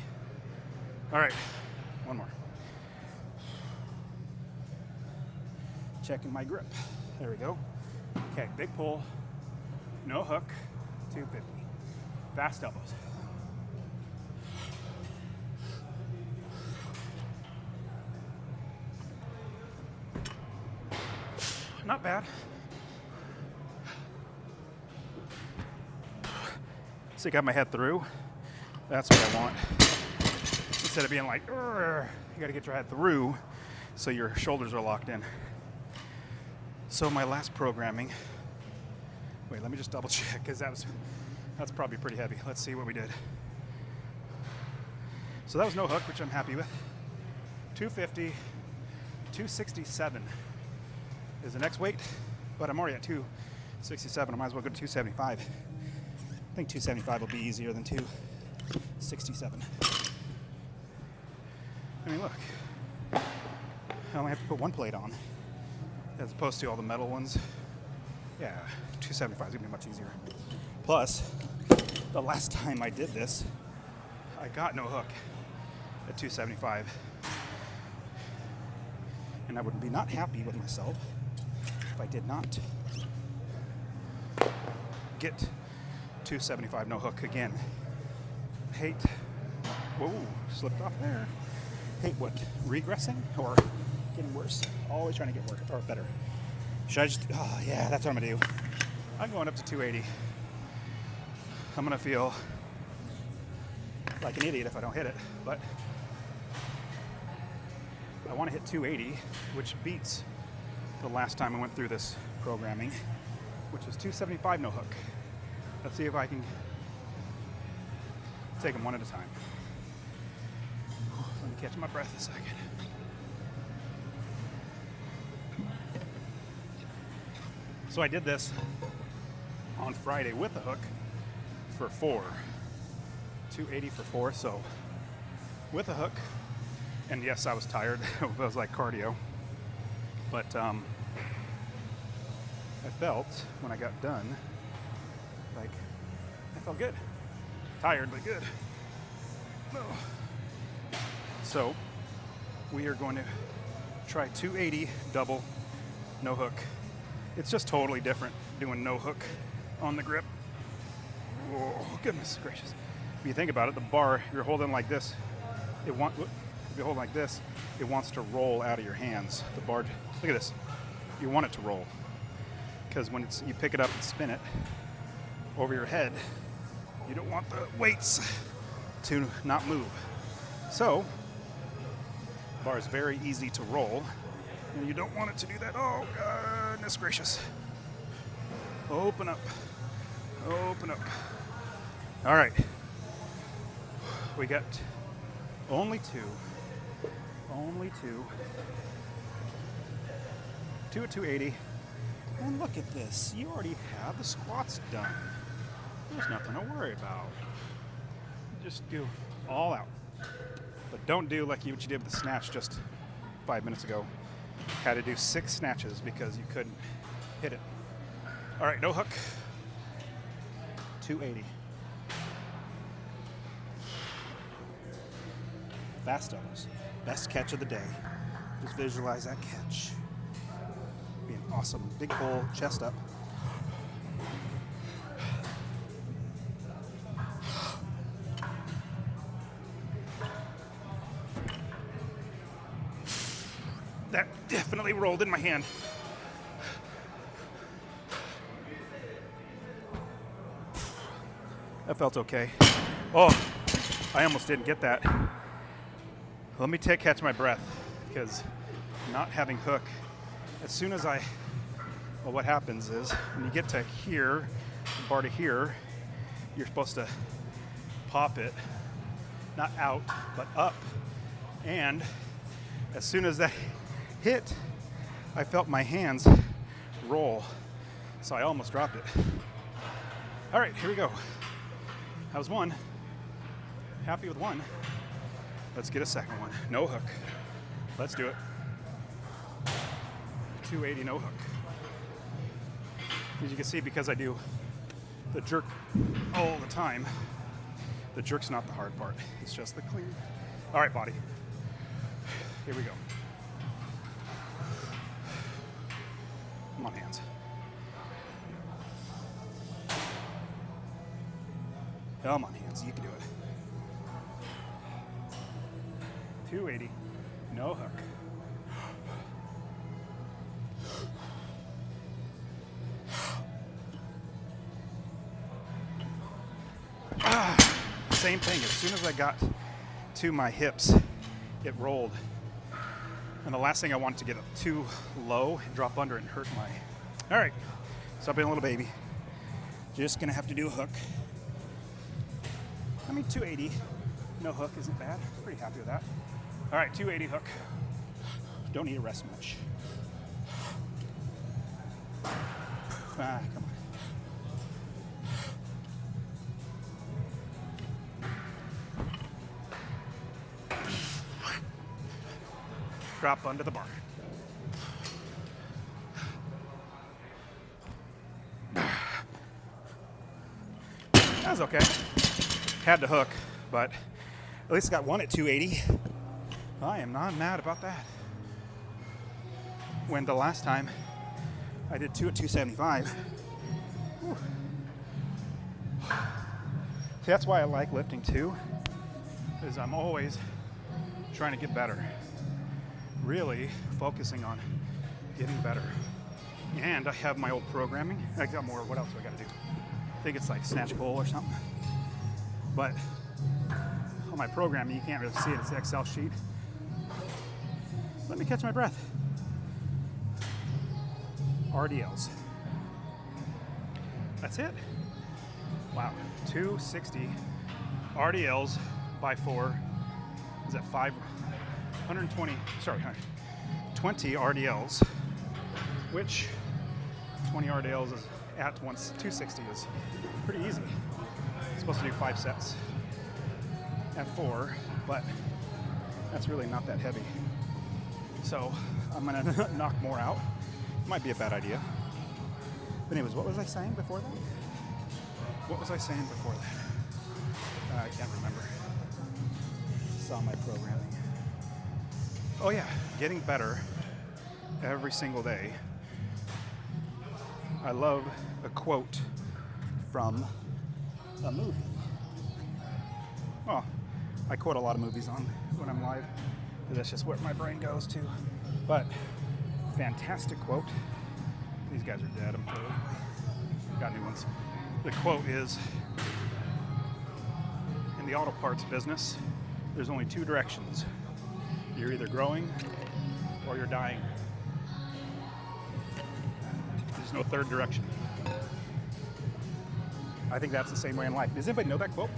All right, one more. Checking my grip. There we go. Okay, big pull, no hook, 250. Fast elbows. Not bad. So I got my head through. That's what I want. Instead of being like, you got to get your head through so your shoulders are locked in. So my last programming, wait, let me just double check because that's probably pretty heavy. Let's see what we did. So that was no hook, which I'm happy with. 250, 267 is the next weight, but I'm already at 267. I might as well go to 275. I think 275 will be easier than 267. I mean, look, I only have to put one plate on as opposed to all the metal ones. Yeah, 275 is gonna be much easier. Plus, the last time I did this, I got no hook at 275. And I would be not happy with myself if I did not get 275 no hook again. Hate, whoa, slipped off there. Hate what, regressing or getting worse? Always trying to get worse or better. Should I just, oh yeah, that's what I'm gonna do. I'm going up to 280. I'm gonna feel like an idiot if I don't hit it, but I want to hit 280, which beats the last time I went through this programming, which was 275 no hook. Let's see if I can take them one at a time. Let me catch my breath a second. So I did this on Friday with the hook for 4, 280 for 4, so with a hook. And yes, I was tired. It was like cardio. But I felt when I got done, like I felt good. Tired, but good. So we are going to try 280 double, no hook. It's just totally different doing no hook on the grip. Oh, goodness gracious. If you think about it, the bar, you're holding like this. If you hold like this, it wants to roll out of your hands. The bar, look at this. You want it to roll. Because when you pick it up and spin it over your head, you don't want the weights to not move. So, the bar is very easy to roll, and you don't want it to do that. Oh, goodness gracious. Open up. Open up. All right. We got only two. Only two. 2 at 280. And look at this. You already have the squats done. There's nothing to worry about. Just do all out. But don't do like what you did with the snatch just 5 minutes ago. Had to do 6 snatches because you couldn't hit it. All right, no hook. 280. Fast doubles. Best catch of the day. Just visualize that catch. Being awesome. Big pull, chest up. That definitely rolled in my hand. That felt okay. Oh, I almost didn't get that. Let me catch my breath, because not having hook, as soon as what happens is when you get to here, bar to here, you're supposed to pop it, not out, but up. And as soon as that hit, I felt my hands roll, so I almost dropped it. All right, here we go. That was one. Happy with one. Let's get a second one. No hook. Let's do it. 280 no hook. As you can see, because I do the jerk all the time, the jerk's not the hard part. It's just the clean. All right, body. Here we go. Come on, hands. Come on, hands. You can do it. 280, no hook. Same thing. As soon as I got to my hips, it rolled. And the last thing I wanted to get up too low and drop under and hurt my. All right, stop being a little baby. Just gonna have to do a hook. I mean, 280, no hook isn't bad. Pretty happy with that. All right, 280 hook. Don't need to rest much. Come on. Drop under the bar. That was okay. Had to hook, but at least got one at 280. I am not mad about that. When the last time I did 2 at 275. Whew. See, that's why I like lifting too, is I'm always trying to get better. Really focusing on getting better. And I have my old programming. I got more. What else do I got to do? I think it's like snatch pull or something. But on my programming, you can't really see it. It's the Excel sheet. Let me catch my breath. RDLs. That's it. Wow. 260 RDLs by 4. Is that 520? Sorry, 20 RDLs, which 20 RDLs is at once 260 is pretty easy. It's supposed to do 5 sets. at 4, but that's really not that heavy. So I'm gonna knock more out. Might be a bad idea. But anyways, what was I saying before that? What was I saying before that? I can't remember. Saw my programming. Oh yeah, getting better every single day. I love a quote from a movie. Well, I quote a lot of movies on when I'm live, because that's just where my brain goes to. But fantastic quote. These guys are dead. I'm totally got new ones. The quote is, in the auto parts business, there's only 2 directions. You're either growing or you're dying. There's no third direction. I think that's the same way in life. Does anybody know that quote?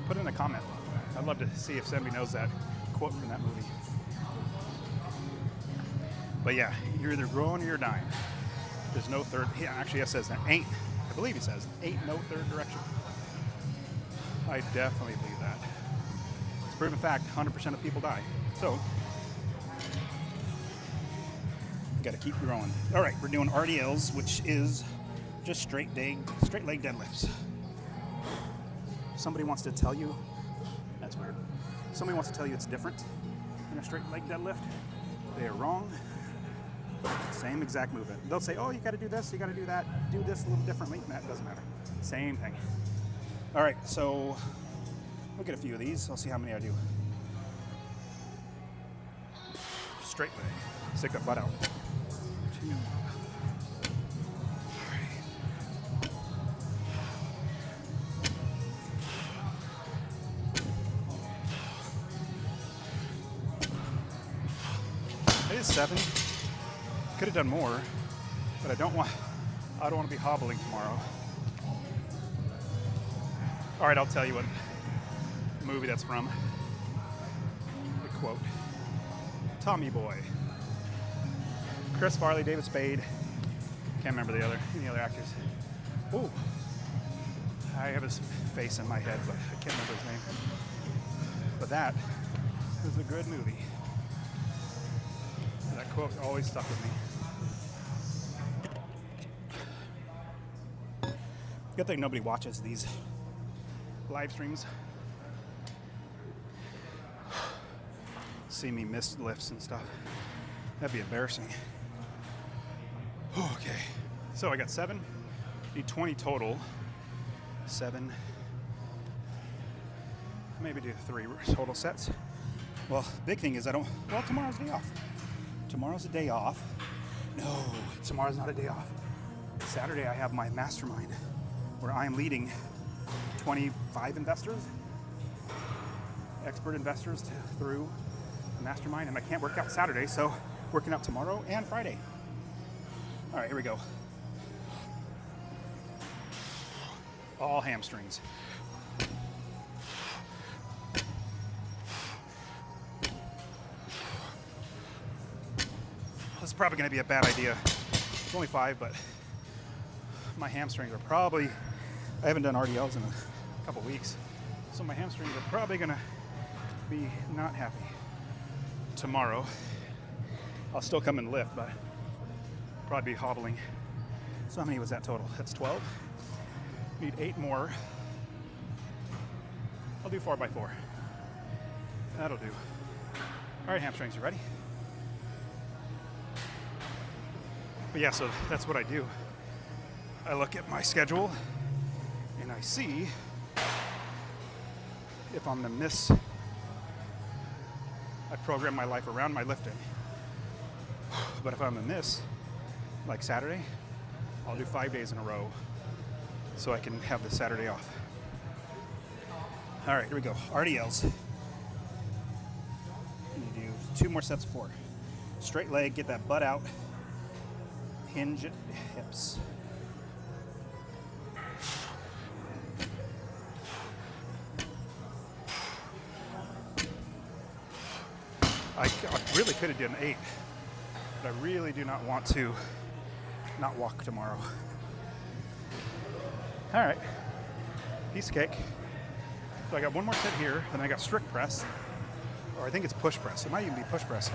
Put it in a comment. I'd love to see if somebody knows that quote from that movie. But yeah, you're either growing or you're dying. There's no third. Actually, it says that ain't. I believe it says ain't no third direction. I definitely believe that. It's proven fact. 100% of people die. So you got to keep growing. All right, we're doing RDLs, which is just straight leg deadlifts. Somebody wants to tell you, that's weird. Somebody wants to tell you it's different than a straight leg deadlift. They are wrong. Same exact movement. They'll say, oh, you got to do this, you got to do that, do this a little differently. That doesn't matter. Same thing. All right, so we'll get a few of these. I'll see how many I do. Straight leg. Stick that butt out. 2. I did 7. Could have done more, but I don't want to be hobbling tomorrow. All right, I'll tell you what movie that's from. The quote. Tommy Boy. Chris Farley, David Spade. Can't remember any other actors. Ooh. I have his face in my head, but I can't remember his name. But that was a good movie. That quote always stuck with me. Good thing nobody watches these live streams. See me miss lifts and stuff. That'd be embarrassing. Okay, so I got 7. Need 20 total. 7. Maybe do 3 total sets. Well, big thing is tomorrow's a day off. Tomorrow's a day off. No, tomorrow's not a day off. Saturday I have my mastermind where I am leading 25 investors, expert investors through the mastermind, and I can't work out Saturday, so working out tomorrow and Friday. All right, here we go. All hamstrings. This is probably going to be a bad idea. It's only 5, but my hamstrings are probably, I haven't done RDLs in a couple weeks, so my hamstrings are probably going to be not happy. Tomorrow, I'll still come and lift, but probably be hobbling. So how many was that total? That's 12. Need 8 more. I'll do 4x4. That'll do. All right, hamstrings, you ready? But yeah, so that's what I do. I look at my schedule and I see if I'm gonna miss. I program my life around my lifting. But if I'm gonna miss, like Saturday, I'll do 5 days in a row so I can have the Saturday off. All right, here we go. RDLs. I'm gonna do 2 more sets of 4. Straight leg, get that butt out. Hinge at hips. I really could have done 8, but I really do not want to not walk tomorrow. All right, piece of cake. So I got one more set here, and then I got strict press, or I think it's push press. It might even be push press.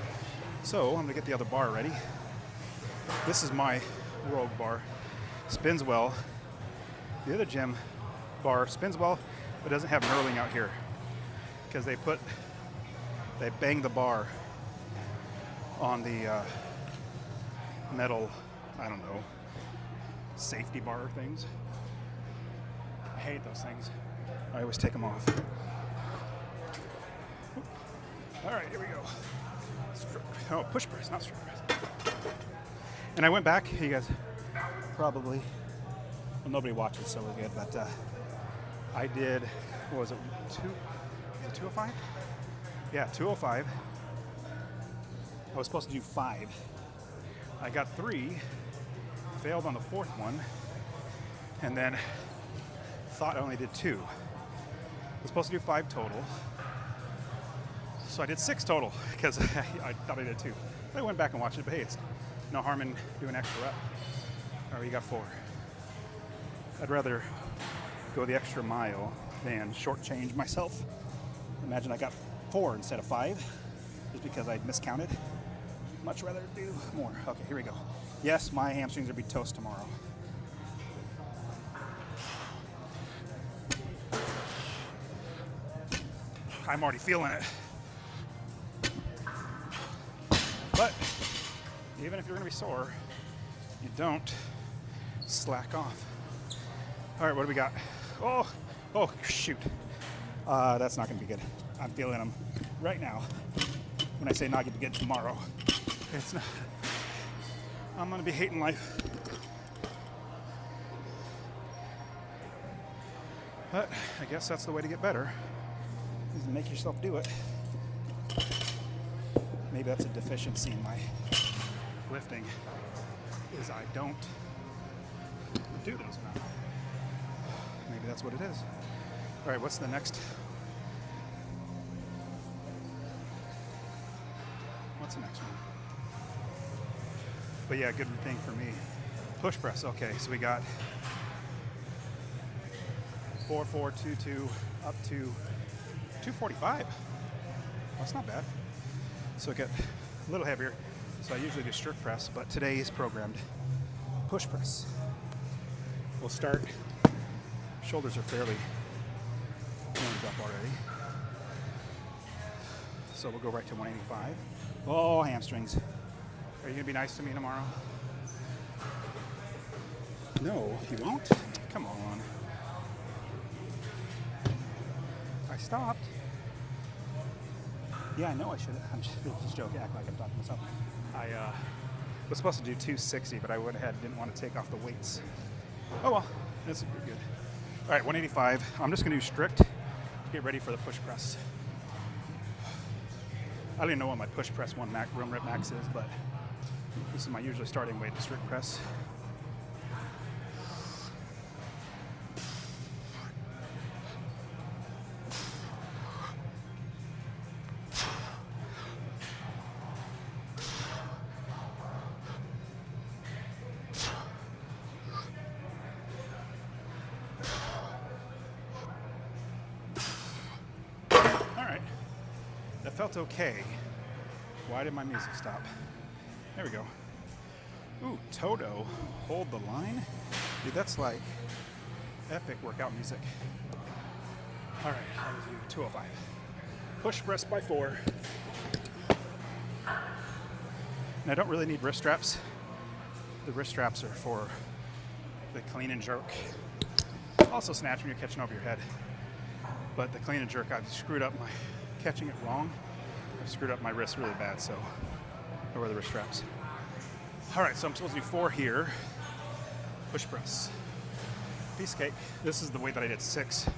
So I'm gonna get the other bar ready. This is my Rogue bar. Spins well. The other gym bar spins well, but doesn't have knurling out here because they bang the bar on the metal, I don't know, safety bar things. I hate those things. I always take them off. All right, here we go. Oh, push press, not strict press. And I went back. You guys probably, well, nobody watches, so we're good. But I did, what was it, 205? Yeah, 205. I was supposed to do 5. I got 3, failed on the 4th one, and then thought I only did 2. I was supposed to do 5 total. So I did 6 total because I thought I did 2. I went back and watched it, but hey, it's no harm in doing extra rep. All right, you got 4. I'd rather go the extra mile than shortchange myself. Imagine I got 4 instead of 5 just because I miscounted. Much rather do more. Okay, here we go. Yes, my hamstrings will be toast tomorrow. I'm already feeling it. But even if you're gonna be sore, you don't slack off. All right, what do we got? Oh, shoot. That's not gonna be good. I'm feeling them right now. When I say not gonna be good tomorrow, it's not. I'm gonna be hating life. But I guess that's the way to get better, is to make yourself do it. Maybe that's a deficiency in my lifting, is I don't do those enough. Maybe that's what it is. All right, what's the next? What's the next one? But yeah, good thing for me. Push press, okay, so we got 4, 4, 2, 2, up to 245. That's not bad. So it got a little heavier. So I usually do strict press, but today is programmed push press. We'll start, shoulders are fairly warmed up already. So we'll go right to 185. Oh, hamstrings. Are you gonna be nice to me tomorrow? No, you won't? Come on. I stopped. Yeah, I know I should. I'm just joking, act like I'm talking to myself. I was supposed to do 260, but I went ahead and didn't want to take off the weights. Oh well, that's good. All right, 185. I'm just gonna do strict to get ready for the push press. I don't even know what my push press room rep max is, but this is my usually starting weight to strict press. That felt okay. Why did my music stop? There we go. Ooh, Toto, hold the line. Dude, that's like epic workout music. All right, I'll do 205. Push press by 4. And I don't really need wrist straps. The wrist straps are for the clean and jerk. Also snatch when you're catching over your head. But the clean and jerk, I've screwed up my catching it wrong. I've screwed up my wrist really bad, so I wear the wrist straps. All right, so I'm supposed to do 4 here. Push press. Piece of cake. This is the way that I did 6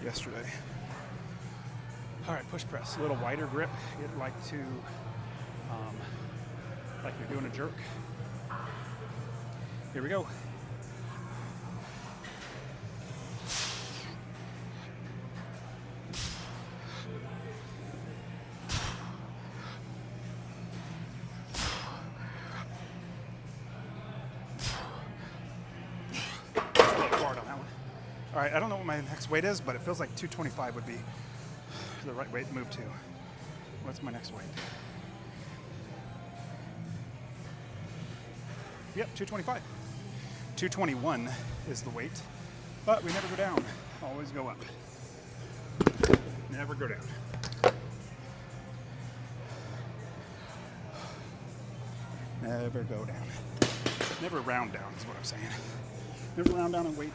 yesterday. All right, push press. A little wider grip. Get like you're doing a jerk. Here we go. All right, I don't know what my next weight is, but it feels like 225 would be the right weight to move to. What's my next weight? Yep, 225. 221 is the weight, but we never go down. Always go up. Never go down. Never go down. Never round down is what I'm saying. Never round down in weight.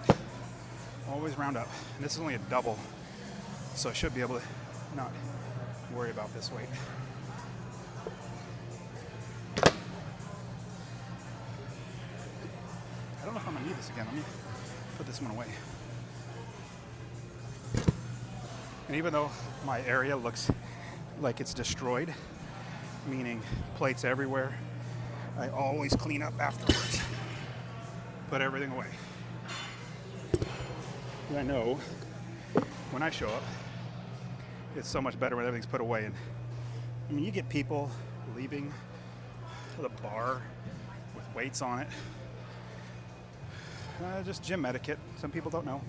Always round up. And this is only a double, so I should be able to not worry about this weight. I don't know if I'm gonna need this again. Let me put this one away. And even though my area looks like it's destroyed, meaning plates everywhere, I always clean up afterwards. Put everything away. And I know when I show up, it's so much better when everything's put away. And I mean, you get people leaving the bar with weights on it. Just gym etiquette. Some people don't know.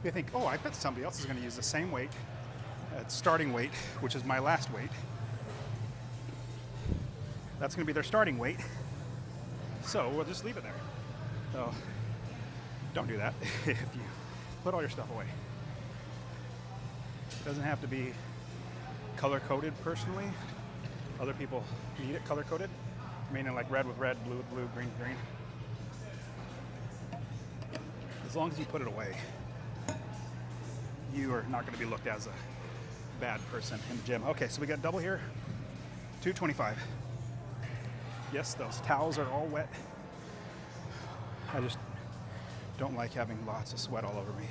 They think, oh, I bet somebody else is going to use the same weight at starting weight, which is my last weight. That's going to be their starting weight. So we'll just leave it there. So don't do that. If you put all your stuff away. It doesn't have to be color-coded personally. Other people need it color-coded. Meaning like red with red, blue with blue, green with green. As long as you put it away, you are not going to be looked as a bad person in the gym. Okay, so we got double here. 225. Yes, those towels are all wet. I just don't like having lots of sweat all over me.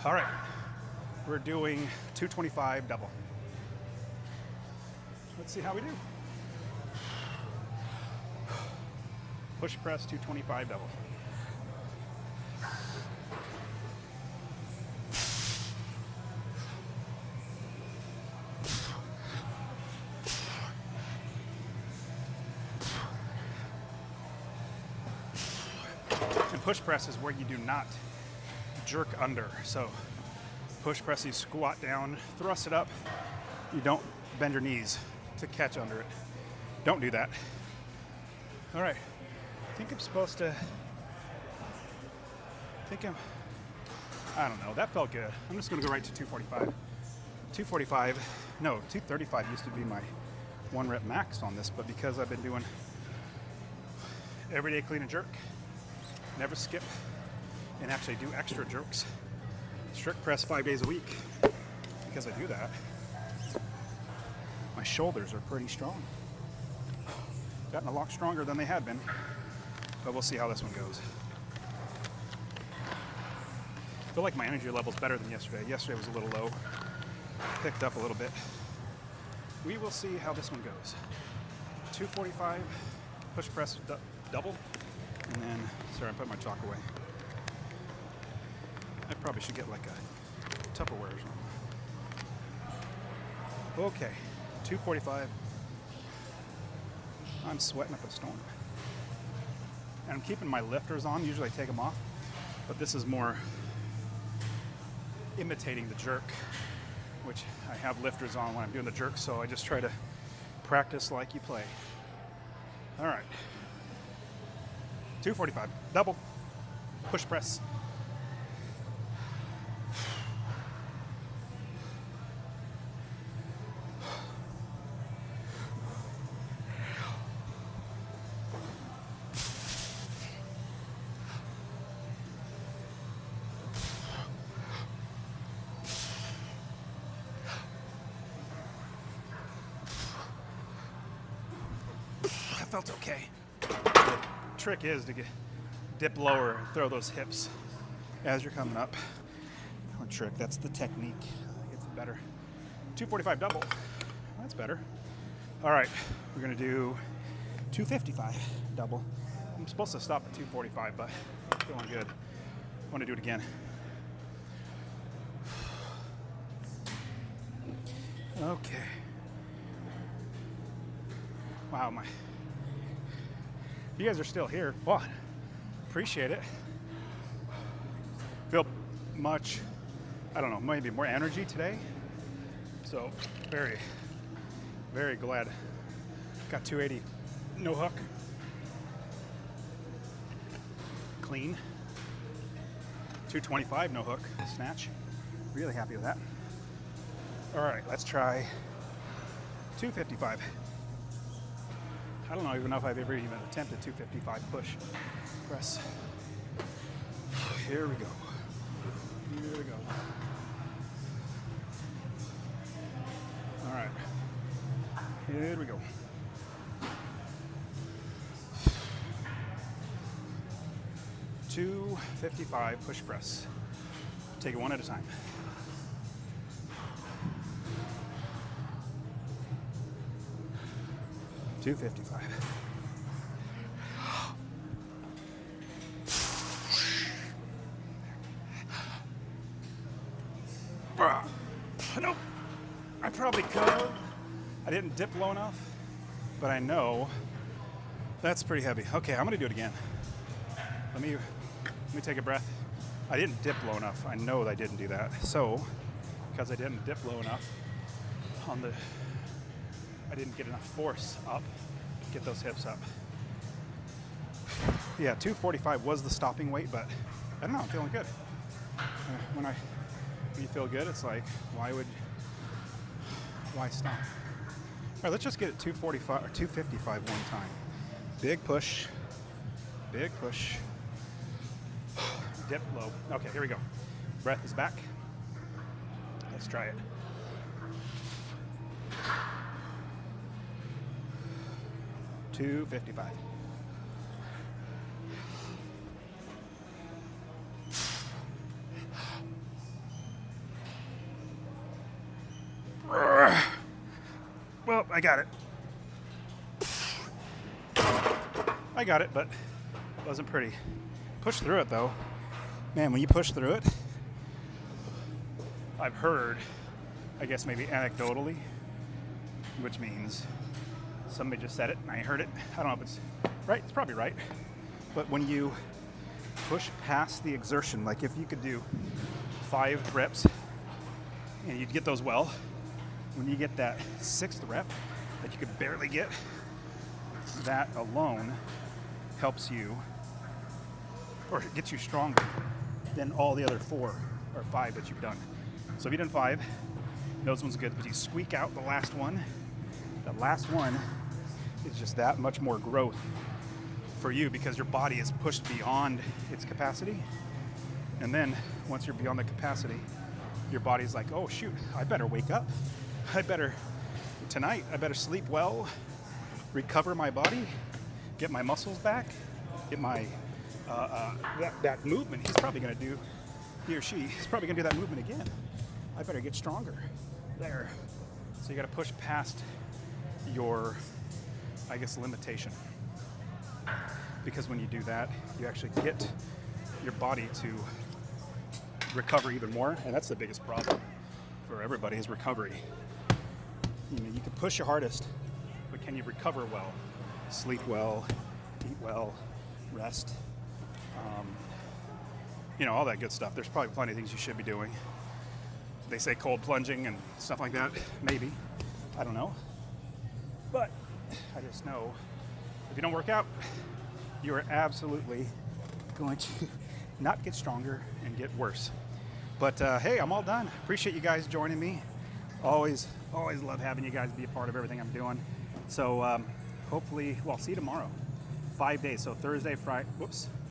All right, we're doing 225 double. Let's see how we do. Push press 225 double. Push press is where you do not jerk under. So push press, you squat down, thrust it up. You don't bend your knees to catch under it. Don't do that. All right, I think I'm supposed to, I don't know, that felt good. I'm just gonna go right to 245. 245, no, 235 used to be my 1 rep max on this, but because I've been doing everyday clean and jerk, never skip, and actually do extra jerks, strict press 5 days a week, because I do that, my shoulders are pretty strong. Gotten a lot stronger than they had been, but we'll see how this one goes. I feel like my energy level's better than yesterday. Yesterday was a little low, picked up a little bit. We will see how this one goes. 245, push press double. And then, sorry, I put my chalk away. I probably should get like a Tupperware or something. Okay, 245. I'm sweating up a storm. And I'm keeping my lifters on. Usually I take them off, but this is more imitating the jerk, which I have lifters on when I'm doing the jerk, so I just try to practice like you play. All right. 245, double, push press. That felt okay. Trick is to dip lower and throw those hips as you're coming up. No trick, that's the technique. Gets it better. 245 double. That's better. All right, we're gonna do 255 double. I'm supposed to stop at 245, but I'm feeling good. I want to do it again. Okay. Wow, you guys are still here. Well, appreciate it. Feel much, I don't know, maybe more energy today. So very, very glad. Got 280, no hook. Clean. 225, no hook, snatch. Really happy with that. All right, let's try 255. I don't even know if I've ever even attempted 255 push press. Here we go. Here we go. All right. Here we go. $255 push press. Take it one at a time. $255. Nope. I probably could. I didn't dip low enough, but I know that's pretty heavy. Okay, I'm gonna do it again. Let me take a breath. I didn't dip low enough. I know that I didn't do that. So, because I didn't dip low enough I didn't get enough force up, get those hips up. Yeah, 245 was the stopping weight, but I don't know, I'm feeling good. When you feel good, it's like, why stop? All right, let's just get it 245 or 255 one time. Big push, big push. Dip low. Okay, here we go. Breath is back. Let's try it. $255. Well, I got it. I got it, but it wasn't pretty. Push through it though. Man, when you push through it, I've heard, I guess maybe anecdotally, which means somebody just said it and I heard it. I don't know if it's right, it's probably right. But when you push past the exertion, like if you could do 5 reps and you'd get those well, when you get that 6th rep that you could barely get, that alone helps you, or it gets you stronger than all the other 4 or 5 that you've done. So if you've done 5, those ones are good, but you squeak out the last one. The last one is just that much more growth for you because your body is pushed beyond its capacity. And then once you're beyond the capacity, your body's like, oh shoot, I better wake up. Tonight, I better sleep well, recover my body, get my muscles back, get my, that movement. He's probably gonna do, he or she, is probably gonna do that movement again. I better get stronger. There. So you gotta push past your, I guess, limitation. Because when you do that, you actually get your body to recover even more, and that's the biggest problem for everybody is recovery. You know, you can push your hardest, but can you recover well? Sleep well, eat well, rest, you know, all that good stuff. There's probably plenty of things you should be doing. They say cold plunging and stuff like that, maybe. I don't know. But I just know if you don't work out, you are absolutely going to not get stronger and get worse. But hey, I'm all done. Appreciate you guys joining me. Always love having you guys be a part of everything I'm doing. So hopefully, well, I'll see you tomorrow. 5 days, so Thursday, Friday, whoops.